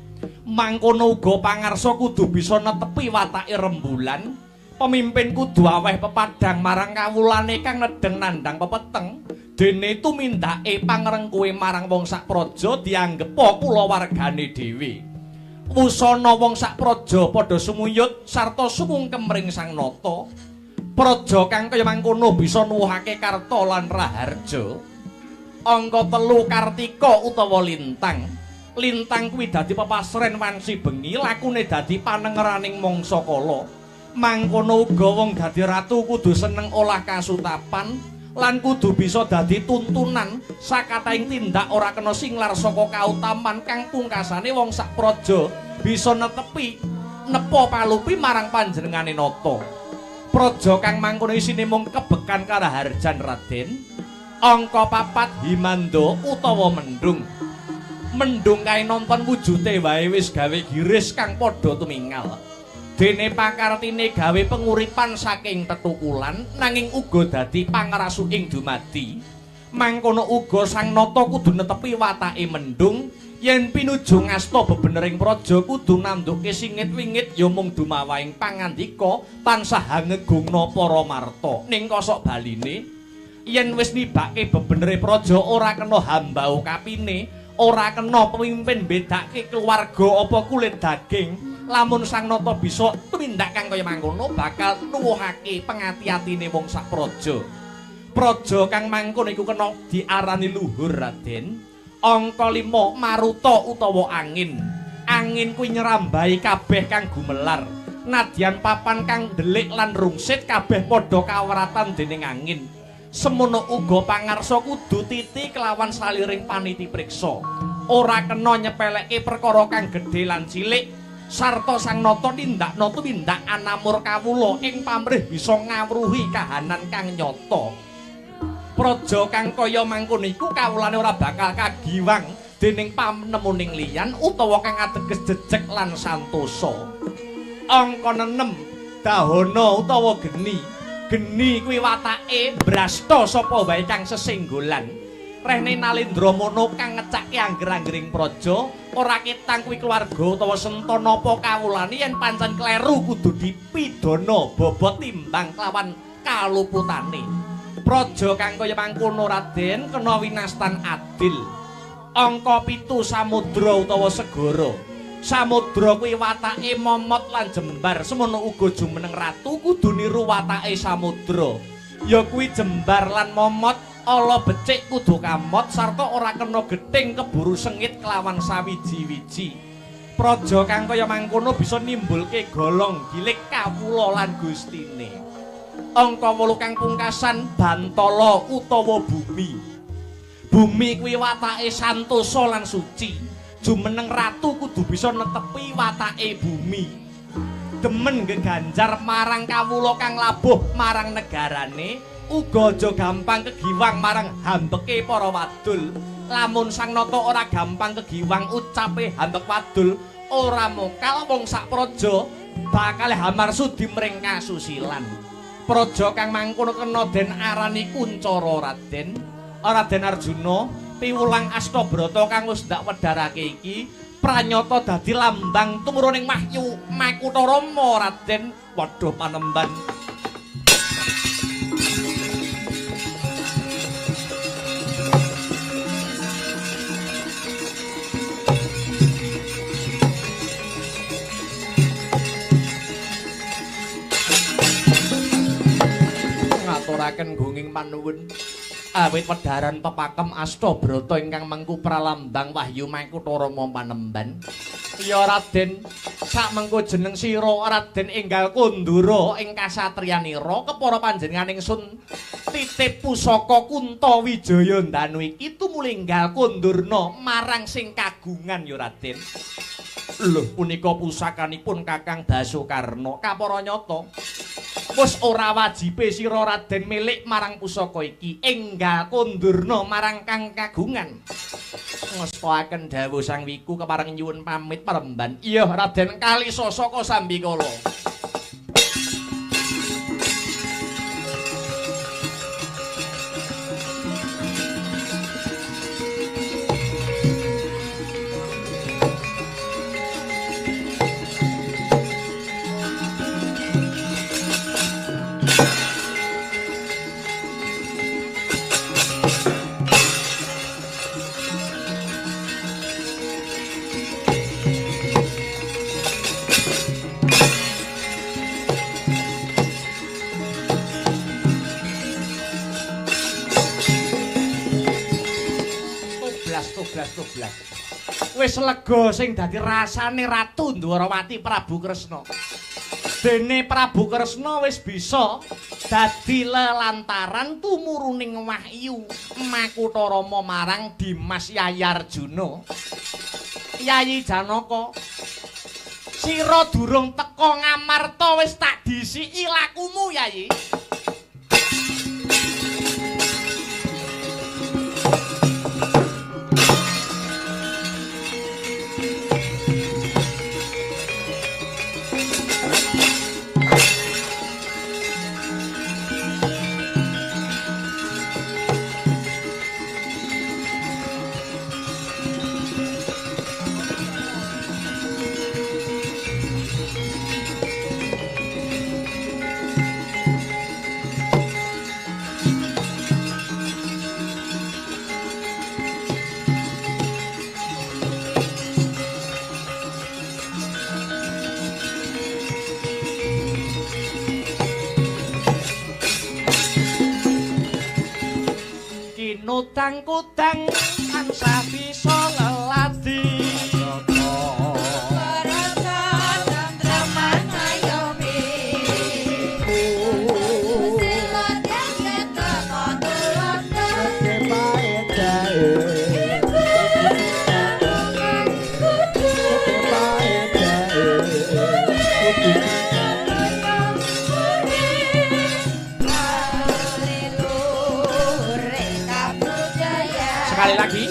Mangkono uga pangarsa kudu bisa netepi watake rembulan. Pemimpin kudu aweh pepadang marang kawulane kang nedeng nandhang pepeteng. Dene tumindake pangrengkuhe marang wong sak praja dianggep kulawargane dhewe. Wusana wong sak praja padha sumuyut sarta sumungkem ring Sang Nata. Praja kang kaya mangkono bisa nuwuhake karta lan raharja. Angka 3 Kartika utawa lintang. Lintang kuwi dadi pepasren wansi bengi, lakune dadi panengeraning mangsa kala. Mangkono uga wong dadi ratu kudu seneng olah kasutapan lan kudu bisa dadi tuntunan sakataing tindak ora kena singlar saka kautaman kang pungkasane wong sak praja bisa netepi nepa palupi marang panjenengane nata. Praja kang mangkono isine mung kebekan karaharjan Raden. Angka 4 Himanda utawa mendung. Mendung kae nonton wujude wae wis gawe giris kang padha tumingal. Dene pakartine gawe penguripan saking tetukulan nanging uga dadi pangrasuking dumadi. Mangkono uga Sang Nata kudu netepi watake mendung. Yen pinuju ngasta bebenering praja kudu nanduke singit-wingit ya mung dumawaing pangandika tansah hangegungna para marta. Ning kosok baline yen wis nibake bebenere praja ora kena hambau kapine, ora kena pemimpin bedake keluarga apa kulit daging. Lamun Sang Nata bisa tumindak kang kaya mangkono bakal nuwuhake pengati-atine wong sak praja. Praja kang mangkono iku kena diarani luhur Raden. Angka 5 Maruta utawa angin. Angin kuwi nyrambahi kabeh kang gumelar. Nadyan papan kang delik lan rungsit kabeh padha kawratan dening angin. Semono uga pangarsa kudu titi kelawan saliring paniti priksa. Ora kena nyepeleke perkara kang gedhe lan cilik. Sarta Sang Nata nindakna tumindak anamur kawula ing pamrih bisa ngawruhi kahanan kang nyata. Praja kang kaya mangkono iku kawulane ora bakal kagiwang dening panemuning liyan utawa kang ateges jejeg lan santosa. Angka 6 Dahana utawa geni. Geni kuwi watake brasta sapa wae kang sesenggolan. Rehne Nalindra mono kang ngecake angger-anggering praja, ora ketang kuwi keluarga utawa sentana apa kawulane yen pancen kleru kudu dipidana bobot timbang kelawan kaluputane. Praja kang kaya mangkono Raden kena winastan adil. Angka 7 Samudra utawa segara. Samudra kuwi watake momot lan jembar, semono uga jumeneng ratu kudu niru watake samudra. Ya kuwi jembar lan momot, ala becik kudu kamot sarta ora kena gething keburu sengit kelawan sawiji-wiji. Praja kang kaya mangkono bisa nimbulke golong gilik kawula lan gustine. Angka 8 kang pungkasan Bantala utawa bumi. Bumi kuwi watake santosa lan suci. Jumeneng ratu kudu bisa netepi watake bumi. Demen geganjar marang kawula kang labuh marang negarane, uga aja gampang kegiwang marang hambeke para wadul. Lamun Sang Nata ora gampang kegiwang ucape hambek wadul, ora mokal wong sak praja bakal hamarsudi mring kasusilan. Praja kang mangkono kena den arani Kuncara Raden. Raden Arjuna piwulang Astabrata kang wis ndak wedharake iki pranyata dadi lambang tumuruning Wahyu Makutha Rama Raden. Waduh panemban. ngaturaken gunging panuwun. Awit wedharan pepakem Astabrata ingkang mengku pralambang Wahyu Makutha Rama Panemban. Ya Raden, sak mengko jeneng sira Raden Enggal Kundura ing kasatriyanira kepara panjenengan ingsun titip pusaka Kunto Wijaya Danu iki tumuli enggal kundurna marang sing kagungan ya Raden. Lho, punika pusakanipun Kakang Basukarna kapara nyata. Wis ora wajibe sira Raden milik marang pusaka iki enggal kundurna marang kang kagungan. Ngestakaken dawuh Sang Wiku kepareng nyuwun pamit paremban. Iya Raden Kalisa saka Sambikala. Wis lega sing dadi rasane Ratu Ndwarawati Prabu Kresna. Dene Prabu Kresna wis bisa dadi lelantaran tumuruning wahyu Makutha Rama marang Dimas Yayarjuna. Yayi Janaka, sira durung teka Ngamarta wis tak disiki lakumu, Yayi. Kudang-kudang tansah bisa ngelati sekali lagi.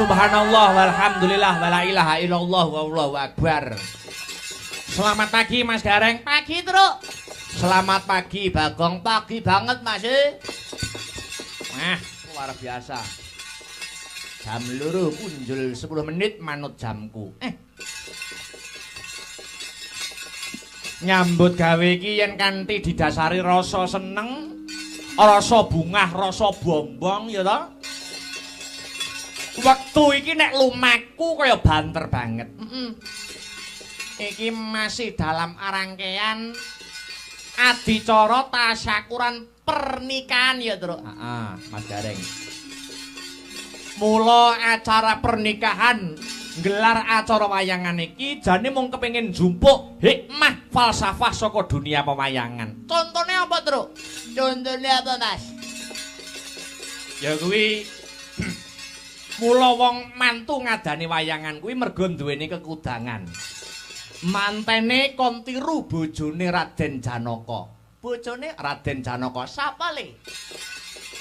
Subhanallah walhamdulillah wala ilaha illallah wallahu akbar. Selamat pagi Mas Gareng. Pagi Truk. Selamat pagi Bagong. Pagi banget Mas. Nah, luar biasa. Jam loro punjul 10 menit manut jamku. Nyambut gawe iki yen kanthi didasari rasa seneng, rasa bungah, rasa bombong ya toh. Waktu iki nek lumaku kaya banter banget. Iki masih dalam rangkaian adicara tasyakuran pernikahan ya, Truk. Mas Gareng. Mula acara pernikahan gelar acara wayangan iki jane mung kepengin jumpuk hikmah falsafah saka dunia pemayangan. Contohnya apa, Truk? Contohnya apa, Mas? Ya kuwi mula wong mantu ngadani wayangan kuwi mergo duweni kekudangan. Mantene kon tiru bojone Raden Janaka. Bojone Raden Janaka sapa le?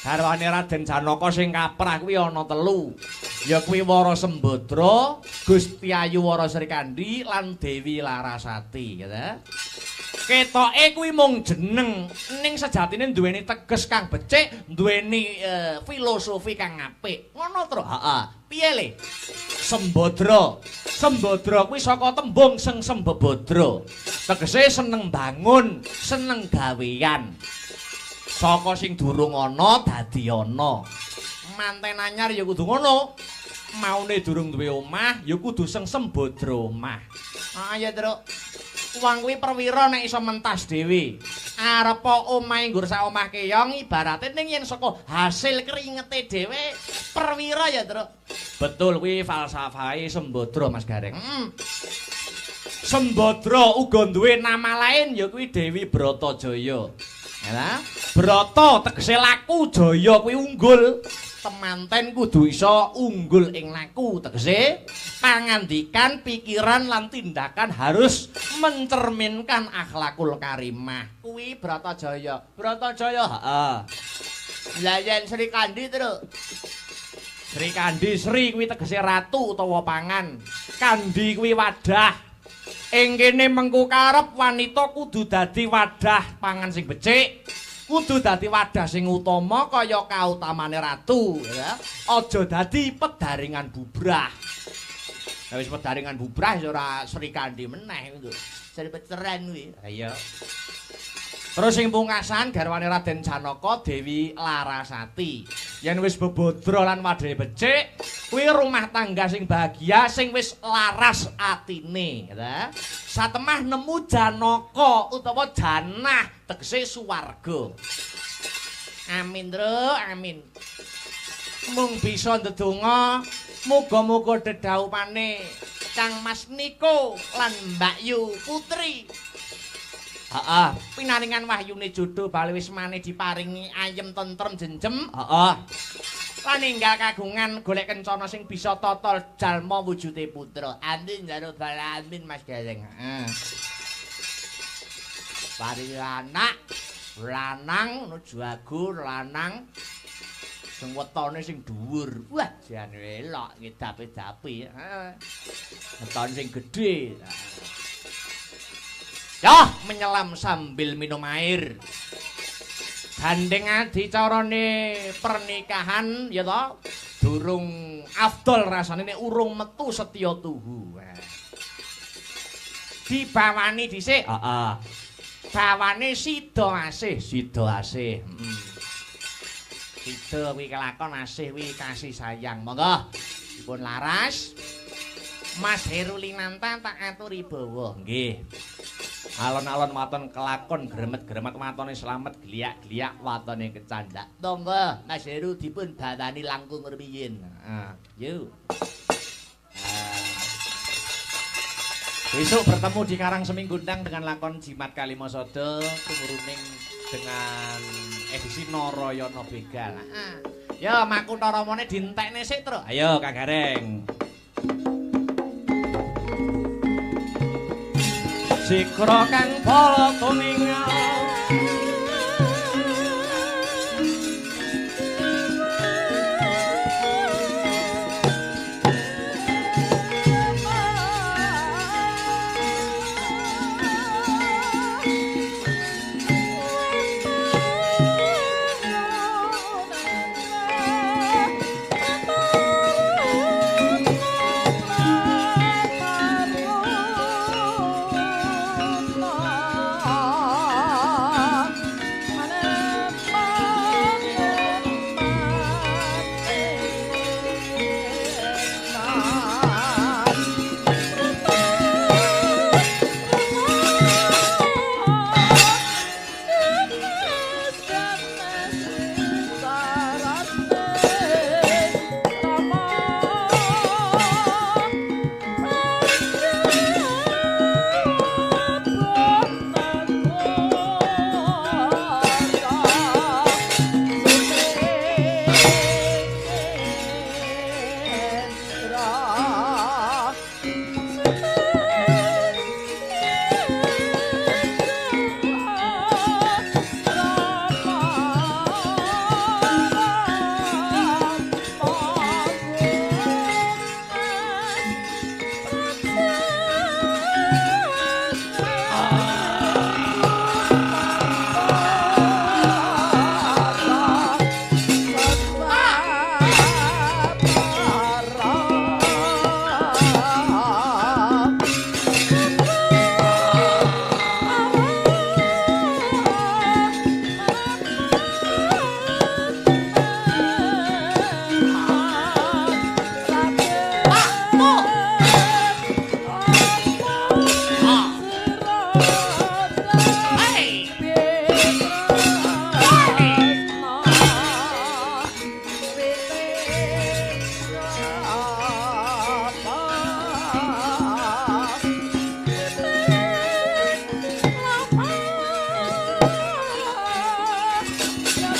garwane Raden Janaka sing kaprah kuwi ana 3. Ya kuwi Wara Sembadra, Gusti Ayu Wara Srikandi lan Dewi Larasati, gitu. Ketoke kuwi mung jeneng, ning sejatine duweni teges kang becik, duweni filosofi kang apik. Ngono to? Heeh. Piye le? Sembadra. Sembadra kuwi saka tembung sing sembebodra. Tegese seneng bangun, seneng gawean. Saka sing durung ana dadi ana. Manten anyar ya kudu ngono. Maune durung duwe omah ya kudu sing sembadra omah. Ah ya, Truk. Wong kuwi perwira nek iso mentas dhewe. Arep omahe nggur sak omah keong ibarate ning yen saka hasil keringete dhewe perwira ya, Truk. Betul kuwi falsafahe Sembadra Mas Gareng. Sembadra uga duwe nama lain ya kuwi Dewi Bratajaya. Ya, Brata tegese laku, Jaya kuwi unggul. Temanten kudu iso unggul ing laku, tegese pangandikan, pikiran lan tindakan harus mencerminkan akhlakul karimah. Kuwi Bratajaya. Bratajaya, heeh. Lah yen Srikandi, Truk. Sri Kandi, Sri kuwi tegese ratu utawa pangan. Kandi kuwi wadah. Ing kene mengku karep wanita kudu dadi wadah pangan sing becik. Kudu dadi wadah sing utama kaya kautamane ratu, ya. Aja dadi pedaringan bubrah. Lah wis pedaringan bubrah ya ora Sri Kandi meneh iku. Jare peceren kuwi. Ha iya. Terus sing pungkasan garwane Raden Janaka Dewi Larasati. Yen wis bebodro lan wadhahe becik, kuwi rumah tangga sing bahagia sing wis laras atine, ya. Satemah nemu Janaka utawa janah tegese swarga. Amin, Truk, amin. Mung bisa ndedonga muga-muga dedhaupane Kang Mas Niko lan Mbak Yu Putri. Heeh. Pinaringan wahyune jodoh bali wis maneh diparingi ayem tentrem jenjem. Heeh. Lan enggal kagungan golek kencana sing bisa totol jalma wujude putra. Amin ya rabbal alamin Mas Gareng. Heeh. Pari anak lanang nuju agur lanang sing wetone sing dhuwur. Wah, jan elok ngedapi-dapi. Heeh. Wetone sing gedhe. Ya, menyelam sambil minum air. Gandeng adi carane pernikahan ya toh. Durung afdol rasane nek urung metu setya tuhu. Dibawani dhisik. Heeh. Bawane sida asih. Sida asih. Sida kuwi kelakon asih kuwi kasih sayang. Monggo dipun laras. Mas Herulinanta tak aturi bawa. Nggih. Alon-alon waton kelakon gremet-gremet watone slamet gliak-gliak watone kecandak. Tonggo Mas Heru dipun bawani langkung rumiyin. Heeh. Yo. Besok bertemu di Karang Seminggundang dengan lakon Jimat Kalimasada tumuruning dengan edisi Narayana Begal. Ya Makutha Ramane dientekne sik, Truk. Ayo Kang Gareng. Sikra kang pala tuningal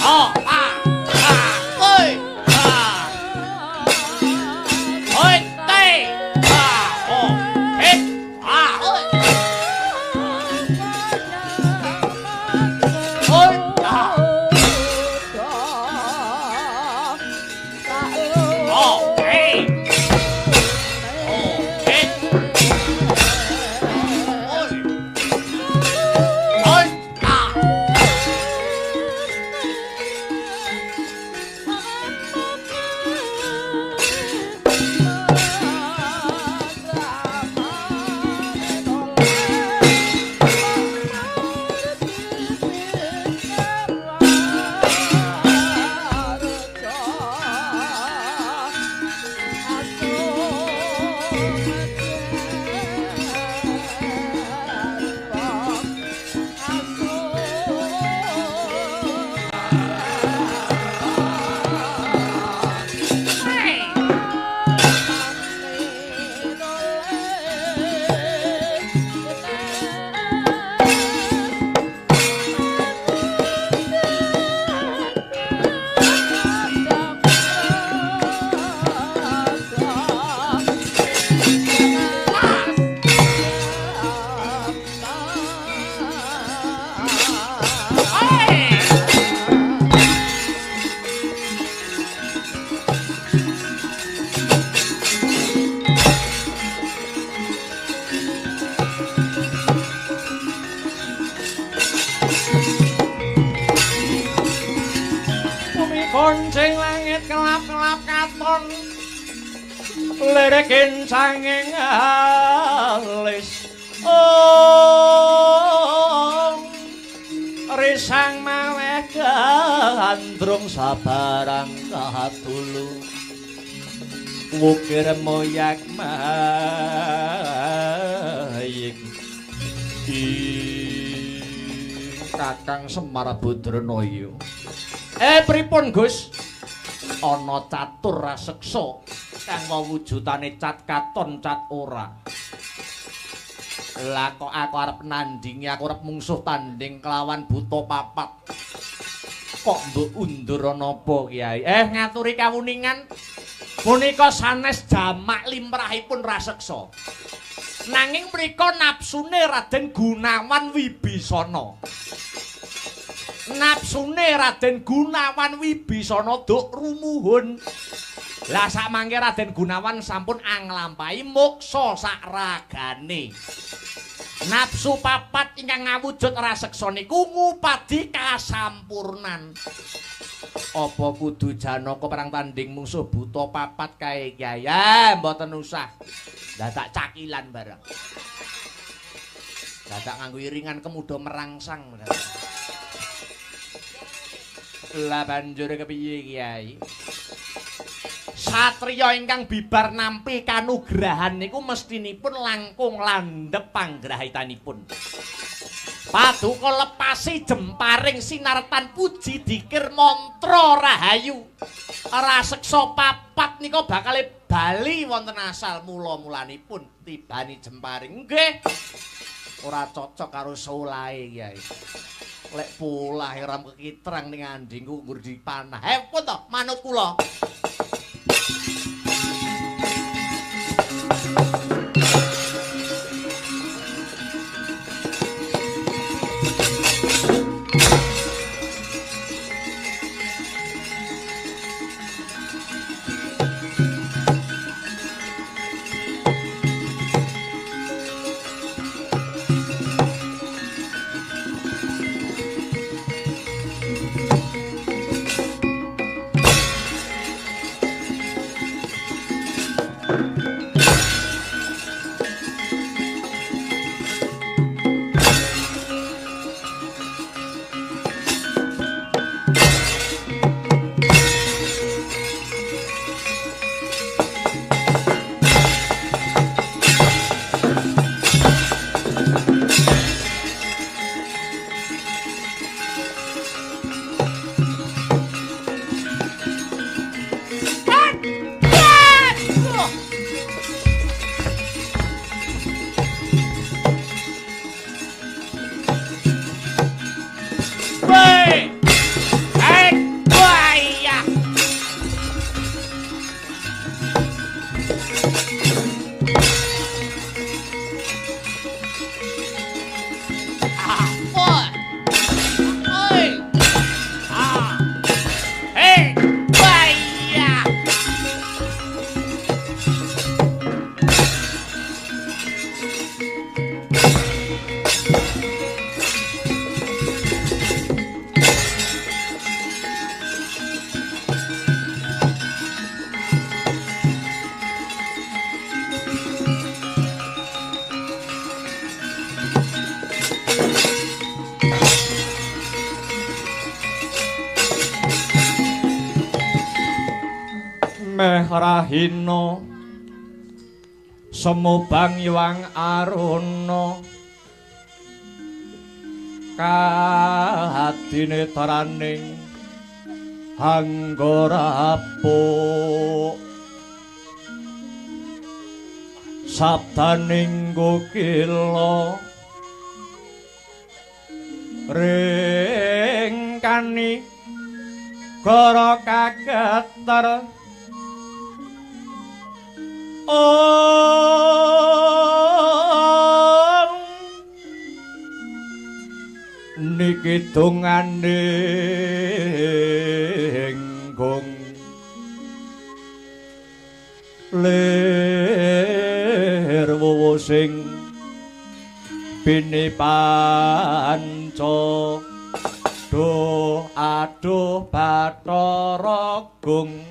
Oh, oi. Oi, tei. Oh, hit. Oi. Oi, oh, hey. Oh, hit. Oi. Oi, Koncing langit kelap-kelap katon lirikin sanging alis risang maweh gandrung sabarang katulu wukir moyak mayik Kakang Semar Badranaya. Pripun Gus? Ana catur raseksa kang wewujutane cat katon cat ora. Lah kok aku arep nandingi, aku arep mungsuh tanding kelawan buta papat. Kok mbok undur napa Kyai? Ngaturi kawuningan punika sanes jamak limrahipun raseksa. Nanging mriko napsune Raden Gunawan Wibisana. Napsune Raden Gunawan Wibisana duk rumuhun. Lah samangke Raden Gunawan sampun anglampahi moksa sak ragane. Nafsu papat ingkang ngawujud raseksa niku ngupadi kasampurnan. Apa kudu Janaka perang tanding mungsuh buta papat kae Kyai? Ya mboten usah. Dadak cakilan bareng. Dadak nganggo iringan kemuda merangsang. Lah banjur kepiye Kyai? Satriya ingkang bibar nampi kanugrahan niku mestinipun langkung landhep panggrahitanipun. Paduka lepasi jemparing sinartan puji dikir mantra rahayu. Raseksa papat nika bakal bali wonten asal mula-mulanipun tibani jemparing. Nggih. Ora cocok karo solahe Kyai. Lek polah ram kekitrang ning andingku nggur dipanah. Pun to manut kula. meh rahina semubang yuang aruna kahadine taraning anggora apuk sabdaning gokila ringkani goro kageter niki dongane gong lir wowo sing bini panca do aduh Bathara Gung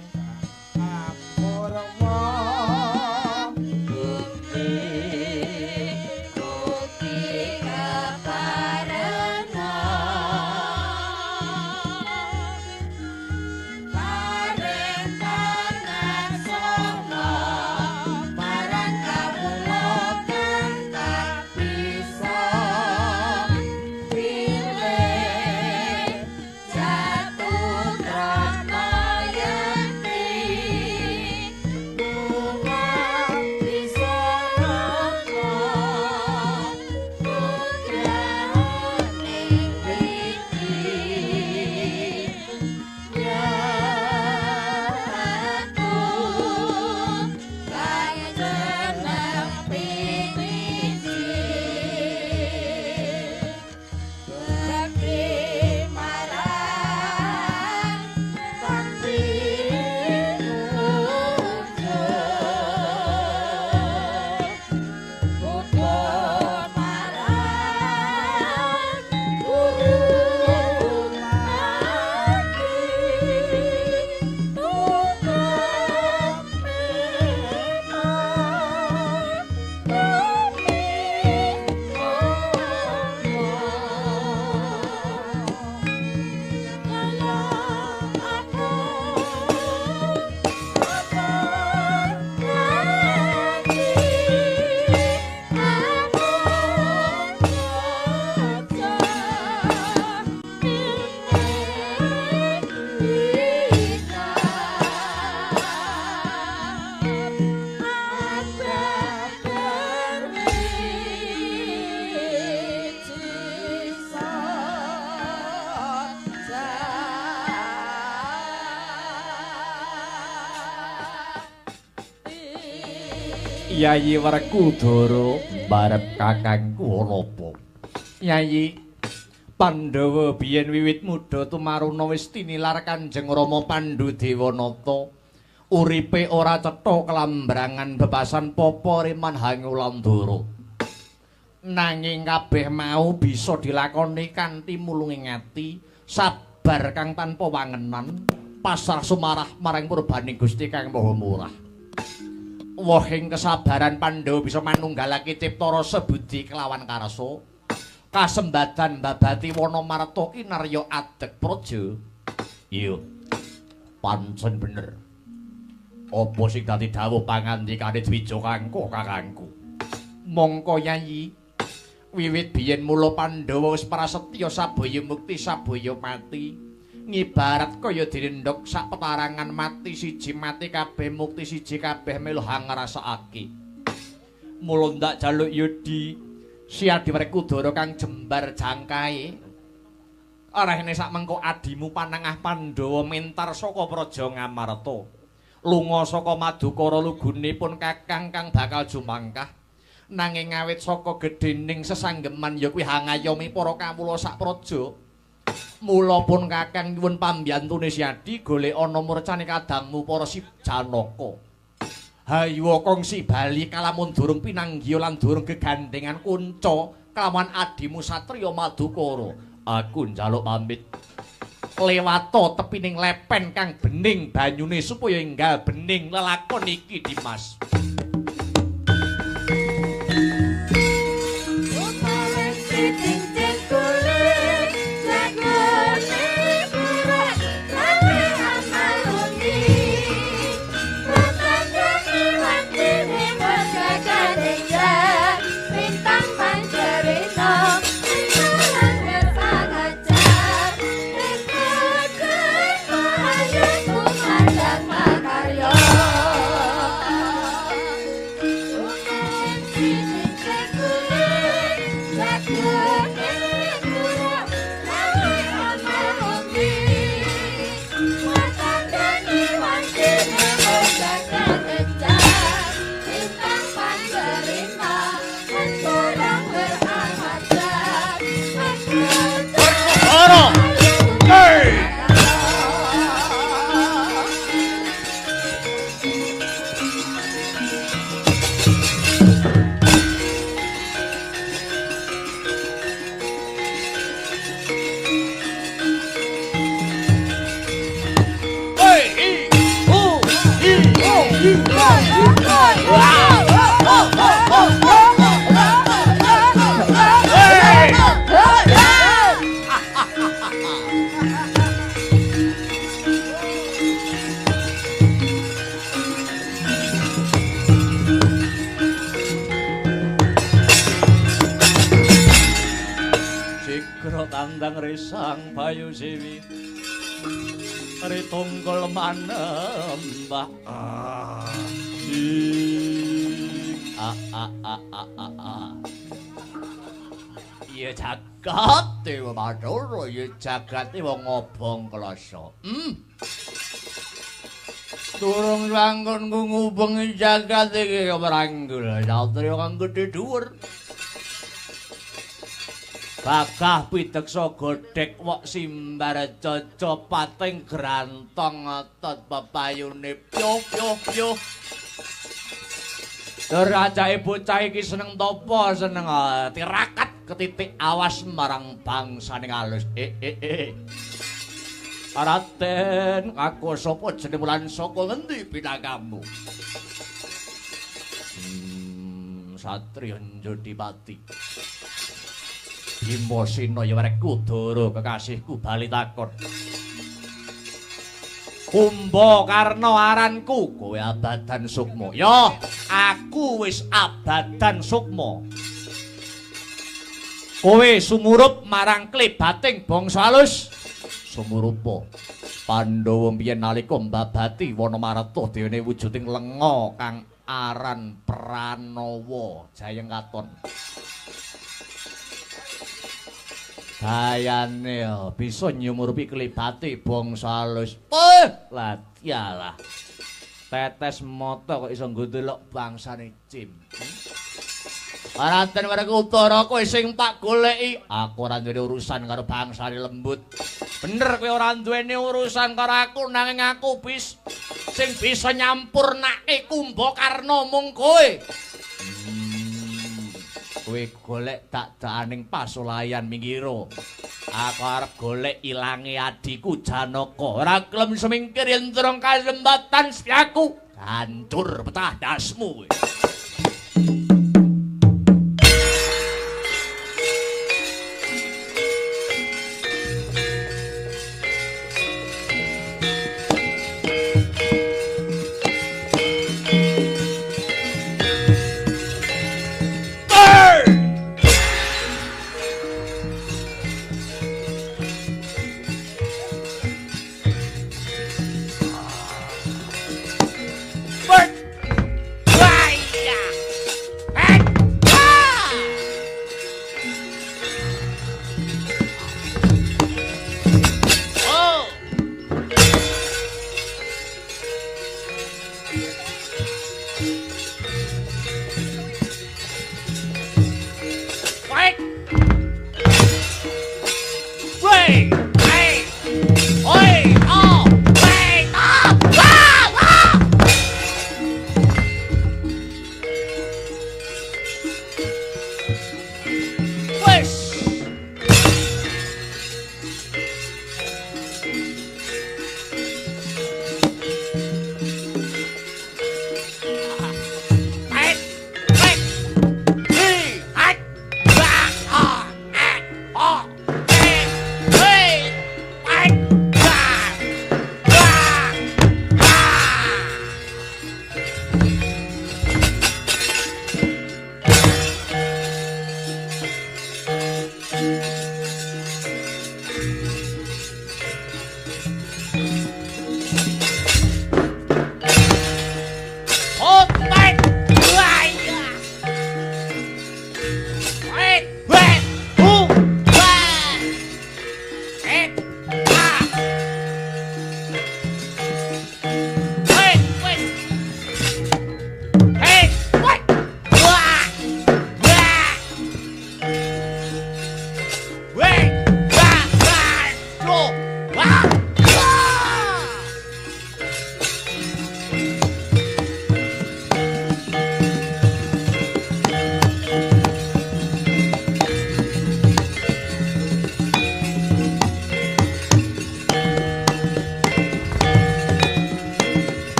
Yayi Werkudara barep kakangku napa? Yayi Pandhawa biyen wiwit muda tumaruna wis tinilar Kanjeng Rama Pandhu Dewanata. Uripe ora cetha kelambrangan bebasan papa reman Hangulandara. Nanging kabeh mau bisa dilakoni kanthi mulunging ati, sabar kang tanpa wangenan, pasrah sumarah marang purbaning Gusti Kang Maha Murah. Wohing kesabaran Pandhawa bisa manunggalake cipta rasa budi kelawan karsa. Kasembadan babati wana marta kinarya adeg praja. Iya. Pancen bener. Apa sing dadi dawuh pangandikane Dwija Kangka kakangku? Mongko Yayi, wiwit biyen mula Pandhawa wis prasetya sabaya mukti sabaya mati. Ngibarat kaya direndhok sak petarangan mati siji mati kabeh mukti siji kabeh melu ngrasakake. Mula ndak jaluk yudi Siadi Werkudara kang jembar jangkae. Arehne sak mengko adimu Panangah Pandhawa mentar saka Praja Ngamarta. Lunga saka Madukara lugunipun kakang kang bakal jumangkah. Nanging awit saka gedhening sesanggeman ya kuwi hangayomi para kawula sak praja. Mula pun kakang nyuwun pambiyantune Siadi golek ana murcane kadangmu para si Janaka. Hayuwa kongsi bali kalamun durung pinanggiya lan durung gegandengan kunca kelawan adimu Satriya Madukara. Aku njaluk pamit. Lewato tepining lepen kang bening banyune supaya enggal bening lelakon iki Dimas. tandang risang bayu siwi ritunggul manembah ya jagat dewa Bathara ya jagat dewa ngobong klasa durung sanggon ngubengi jagat iki pranggul satria kang gedhe dhuwur Bagah pideksa godhek wok simbar caca pating grantong otot pepayune pyuh derajake bocah iki seneng topo seneng tirakat ketitik awas marang bangsaning alus Raden aku sapa jeneng mulan saka ngendi pinakamu Satriya Jodipati Bima Sina ya arek Kudara kekasihku bali takon Kumba Karna aranku kowe abadan sukma ya aku wis abadan sukma kowe sumurup marang klebating bangsa alus sumurupa Pandhawa mbiyen nalika mbabati Wanamarta dene wujuding lenga kang aran Pranawa Jayeng Katon Dayane bisa nyumurupi klebate bangsa alus. Lah dialah. Tetes mata kok iso nggo delok bangsane Cim. Raden Werkudara kowe sing tak goleki, aku ora duwe urusan karo bangsane lembut. Bener kowe ora duweni urusan karo aku nanging aku sing bisa nyampurnake Kumbakarna mung kowe. Kowe golek dak-dakaning pasulayan minggiro. Aku arep golek ilange adiku Janaka. Ora kelem semingkir yen durung kasembatan setiaku. Hancur petah dasmu.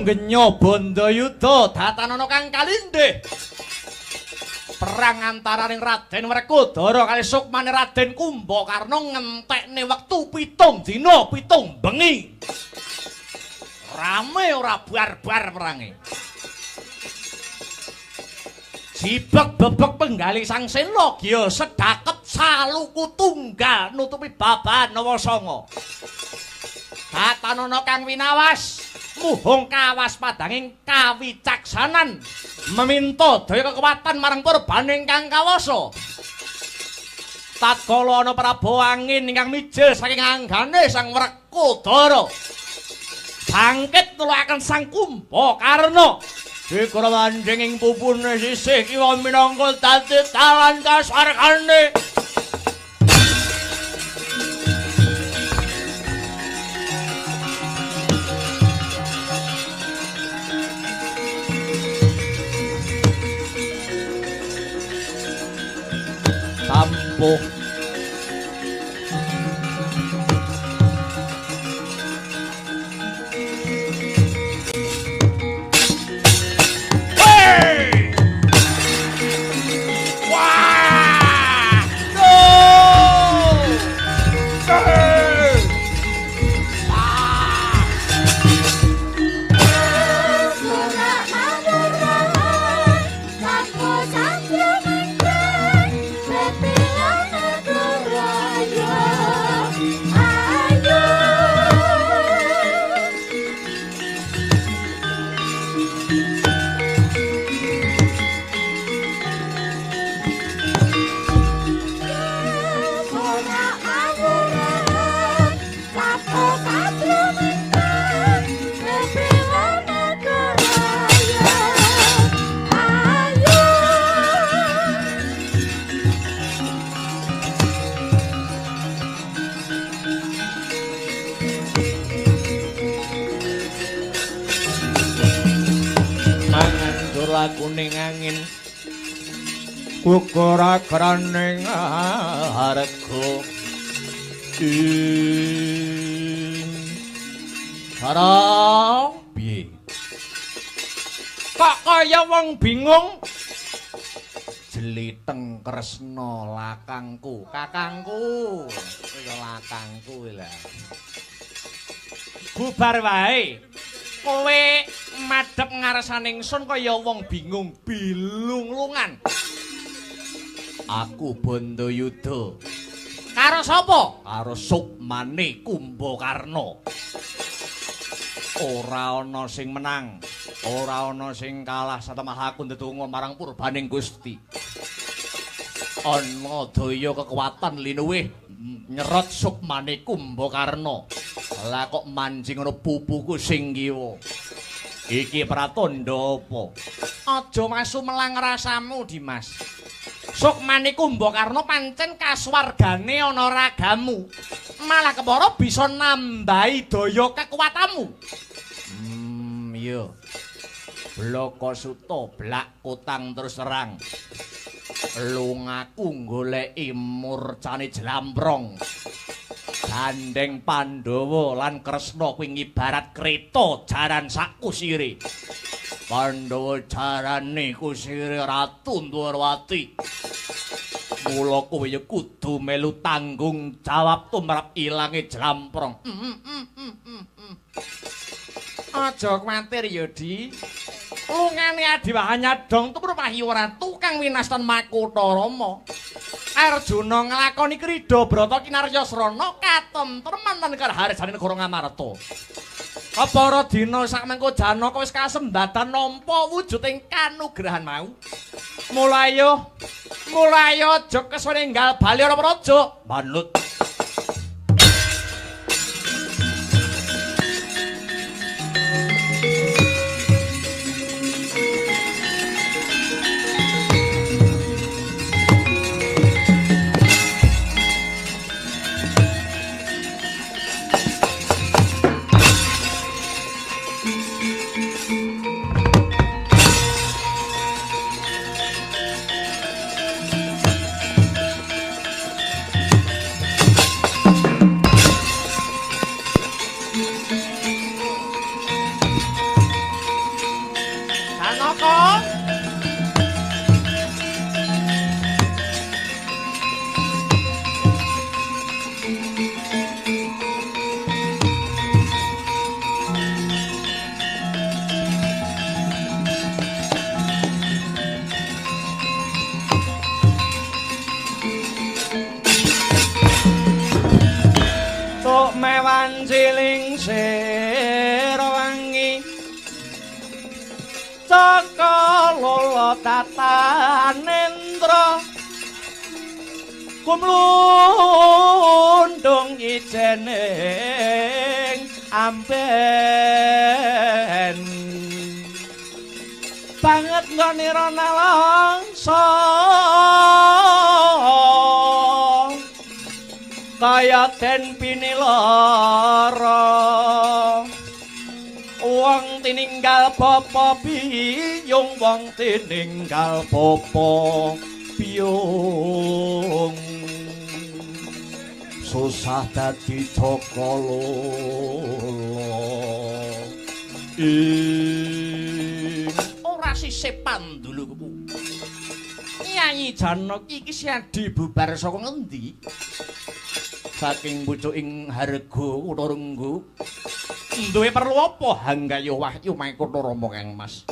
Tunggenya Bandayuda datanana kang kalindih. Perang antaraning Raden Werkudara kali Sukmane Raden Kumbakarna ngentekne wektu 7 dina 7 bengi. Rame ora barbar perange. Jibek bebek penggali sang sena gya sedakep saluku tunggal nutupi babahan Nawasanga. Datanana kang winawas muhung kawas padanging kawicaksanan meminta daya kekuatan marang purbane ingkang kawasa. Tatkala ana Prabu Angin ingkang mijil saking anggane sang Werkudara bangkit nulakaken sang Kumbakarna dikira manjing ing pupune sisih kiwa minangka dadi talan kasarkane. Tampuh kuning angin kukura kraning harga Sarang piye kok kaya wong bingung jeliteng Kresna lakangku kakangku kaya lakangku lha bubar wae kowe madhep ngarsane ingsun kaya wong bingung bilung-lungan. Aku Bandayuda. Karo sapa? Karo Sukmane Kumbakarna. Ora ana sing menang, ora ana sing kalah satemah aku ndedonga marang purbaning Gusti. Ana daya kekuatan linuwih nyerot Sukmane Kumbakarna. Lah kok manjing ngono pupuku sing kiwa. Iki pratandha apa? Aja masu melang rasamu, Dimas. Sukmane Kumbakarna pancen kasuwargane ana ragamu. Malah kepara bisa nambahi daya kekuatanmu. Iya. Blakasuta blak kutang terus terang. Lungaku goleki murcane Jlamprong. Gandeng Pandhawa lan Kresna kuwi ibarat kreta jaran sak kusire. Pandhawa jarane kusire Ratu Ndwarawati. Mula kowe ya kudu melu tanggung jawab tumrap ilange Jlamprong. Aja kuwatir ya, Di. Lungane Adiwaha nyadong tumrap Wahyu Ratu kang winastan Makutharama. Arjuna nglakoni krida brata kinaryasrana katentreman lan karharjane negara Ngamarta. Para dina samengko Janaka wis kasembadan nampa wujuding kanugrahan mau. Mulai aja kesone enggal bali ora praja. Manut. Janaka. Tuk mewan ciling sirawangi Caka lolo tatanendra kumlundung ijening amben banget ngonira nalangsa kaya den pinilara wong tininggal bapa biyung wong tininggal bapa biyung susah dadi cakala ora sisih panduluku Nyai Janaka iki siadi bubar saka ngendi saking pucuking Harga Utarenggo duwe perlu apa Hanggaya Wahyu Maekota Rama Kang Mas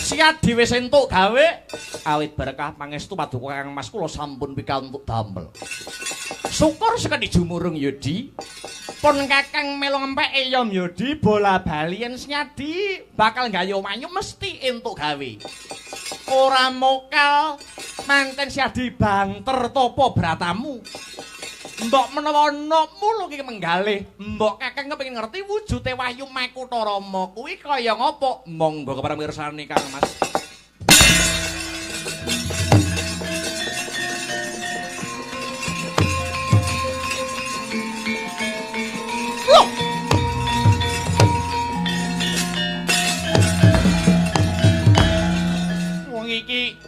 siadi wis entuk gawe awit berkah pangestu paduka Kang Mas kula sampun pikantuk damel syukur sekali jumurung Yodi pun Kakang melu ngempek ya Yodi bola bali yen siadi bakal Hanggaya Wahyu mesti entuk gawe ora mokal manten siadi banter topo bratamu mbok menawa ana mulu iki menggalih mbok Kakang kepengin ngerti wujude Wahyu Maekota Rama kuwi kaya ngapa monggo keparamirsani Kang Mas wong iki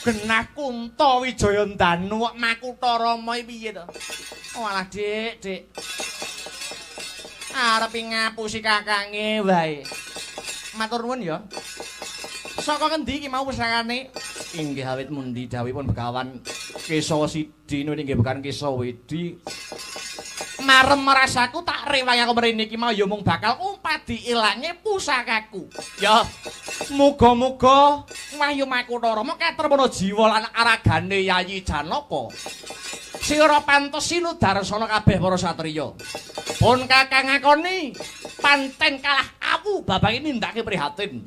genah Kunta Wijaya Danu Maekota Rama piye to? Walah Dik. Arep ngapusi kakange wae. Matur nuwun ya. Saka ngendi iki mau pusakane? Inggih awit mundi dawuhipun Begawan Kesawa Sidi nggih bekan Kesawa Wedi. Marem rasaku tak rewang aku mrene iki mau ya mung bakal umpadi ilange pusakaku. Ya muga-muga Wahyu Maekota Rama katremana jiwa lan aragane Yayi Janaka. Sira pantes sinudarsana kabeh para satriya. Pun Kakang ngakoni pancen kalah awu babange nindakake prihatin.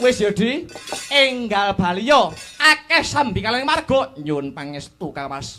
Wis ya Di, enggal baliya akeh sambikaling marga nyuwun pangestu Kang Mas.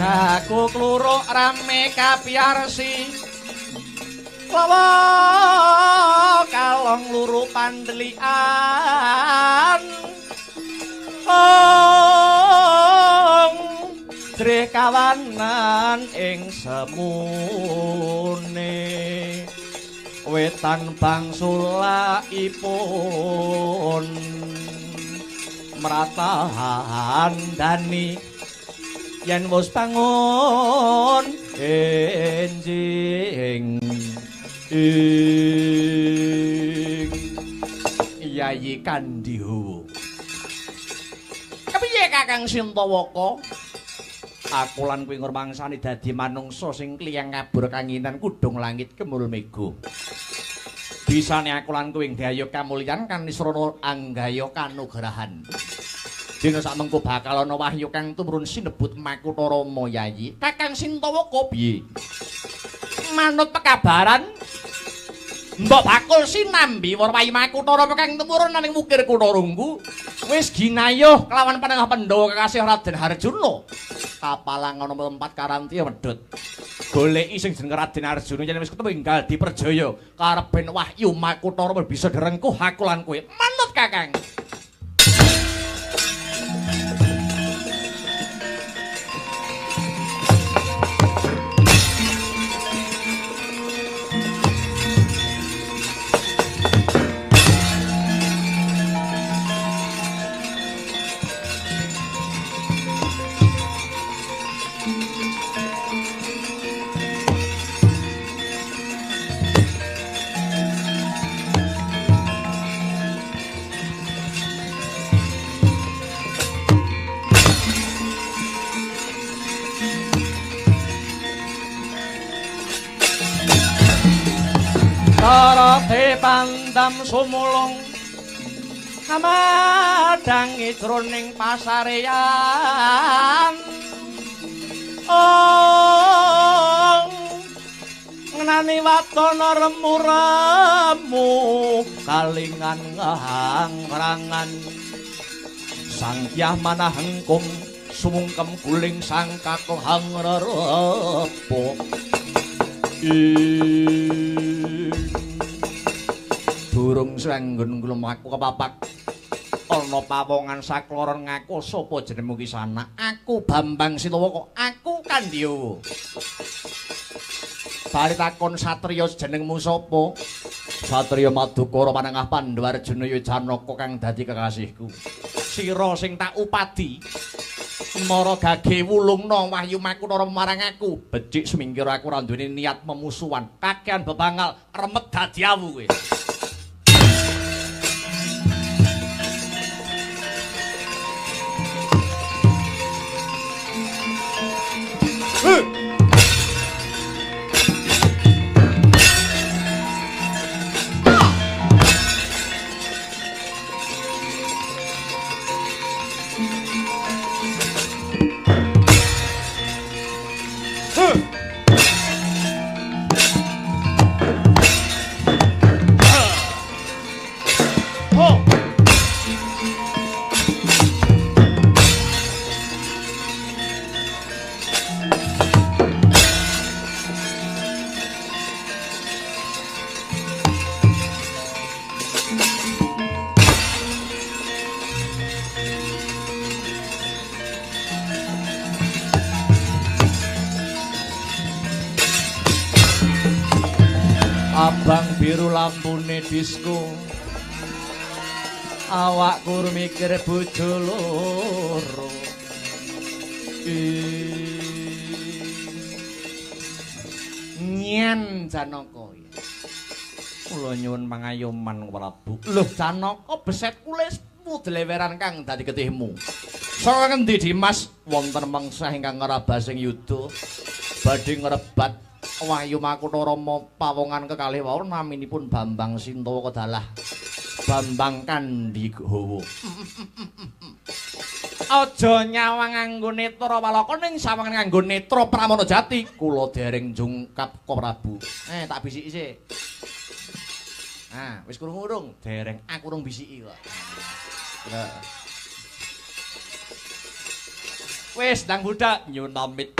Aku kluruk rame kapiarsi lawa kalong luru pandelian Dre kawanan ing semune wetan bangsulaipun mratahan dani yen wis bangun enjing Yayi Kandihawa. Kepiye Kakang Sintawaka? Aku lan kowe ngrumangsani dadi manungsa sing kliyang ngabur kanginan kudung langit kemul mega. Bisane aku lan kowe ndaya kamulyan kan nisrana anggaya kanugrahan. Dina sakmengko bakal ana wahyu kang tumurun sinebut Maekota Rama Yayi. Kakang Sintawaka piye? Manut pekabaran Mbok bakul sinambi Wayu Makutara kang temurun ning wukir Kutarunggu wis ginayuh kelawan panengah Pandhawa kekasih Raden Harjuna. Kapalang ana tempat karanti medhot. Goleki sing jeneng Raden Arjuna yen wis ketemu enggal diperjaya karepen Wahyu Makutara bisa direngkuh aku lan kowe. Manut Kakang. Karate pandam sumulung kamadhangi jroning pasareyan ngenani watana remu-remu kalingan ngahangrangan sang kyah manah hengkung sumungkem guling sang kakohang rerepo durung sanggon nglumaku kepapak ana pawongan sakloron ngaku sapa jenengmu ki sanak aku Bambang Sintawaka aku Kandyawa bali takon satriya jenengmu sapa satriya Madukara panengah Pandhawa Arjuna ya Janaka kang dadi kekasihku sira sing tak upadi Mara gage wulungna Wahyu Makutara marang aku. Becik semingkir aku ora duweni niat memusuhan. Kakean bebangal remet dadi awu kowe. Abang biru lampune disko awakku mikir bojo loro nyen Janaka kula nyuwun pangayoman Prabu lho Janaka beset kulismu deleweran kang dadi getihmu saka ngendi Dimas wonten mangsa ingkang ngrabasing yuda badhe ngrebat Wahyu Makutara pawongan kekalih wau naminipun Bambang Sintawaka dalah Bambang Kandhigawa. Aja nyawang nganggo netra walaka ning sawangan nganggo netra Pramana Jati. Kula dereng jungkap ka Prabu. Tak bisiki sik. Wis krungu urung? Dereng aku urung bisiki kok. Wis ndang budak nyuwun pamit.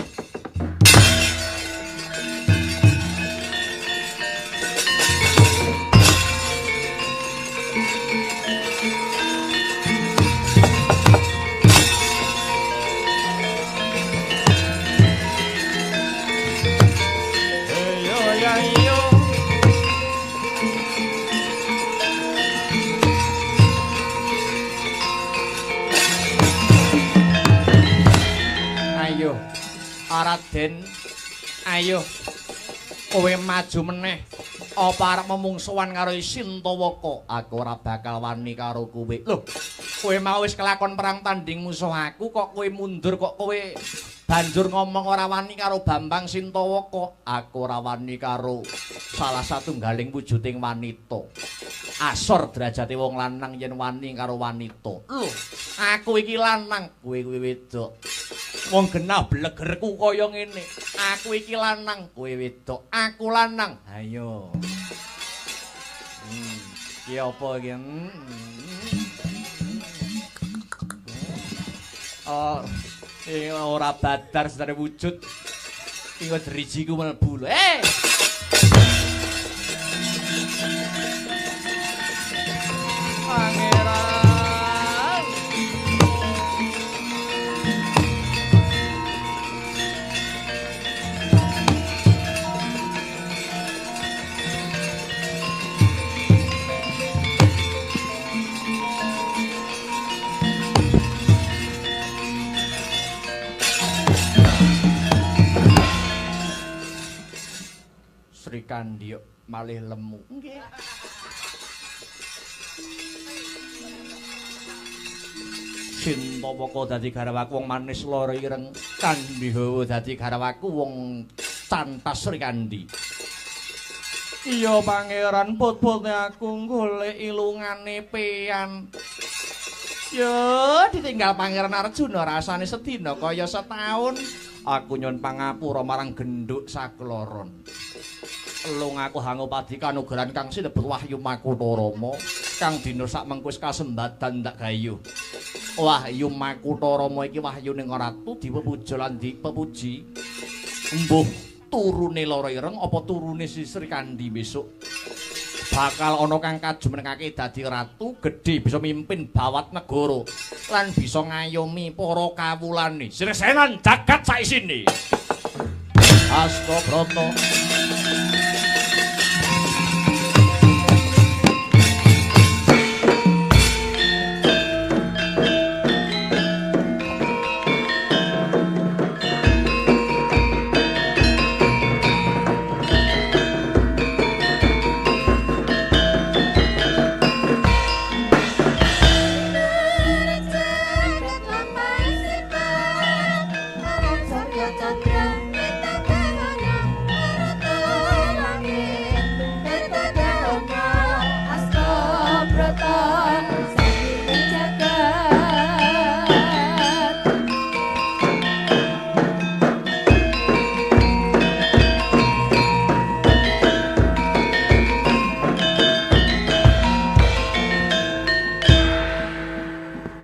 Raden, ayo kowe maju meneh. Apa arep memungsuhan karo Sintawaka? Aku ora bakal wani karo kowe. Lho, kowe mau wis kelakon perang tanding musuh aku kok kowe mundur kok kowe banjur ngomong ora wani karo Bambang Sintawaka. Aku ora wani karo salah satunggaling wujuding wanita. Asor derajate wong lanang yen wani karo wanita. Lho, aku iki lanang, kowe kuwi wedok. Wong genah blegerku kaya ngene. Aku iki lanang, kowe wedok. Aku lanang. Ayo. Ki apa iki? Oh, iki ora badar sedare wujud. Iki drijiku mlebu. Pangeran. Sri Kandi malih lemu. Nggih. Cinta moko dadi garwaku wong manis lara ireng, Kandi hawa dadi garwaku wong cantas Sri Kandi. Iya pangeran put-pute aku golek ilungane peyan. Ya ditinggal pangeran Arjuna rasane sedina kaya setahun. Aku nyuwun pangapura marang genduk sakloron. Elung aku hangupadi kanugrahan kang sinebut Wahyu Makutarama kang dina sak mengko wis kasembadan tak gayuh. Wahyu Makutarama iki wahyuning ratu dipepuja lan dipepuji. Mbuh turune lara ireng apa turune Sri Kandi besok bakal ana kang kajumenengake dadi ratu gedhe bisa mimpin bawat negara lan bisa ngayomi para kawulane Sresenan jagat saisine. Astabrata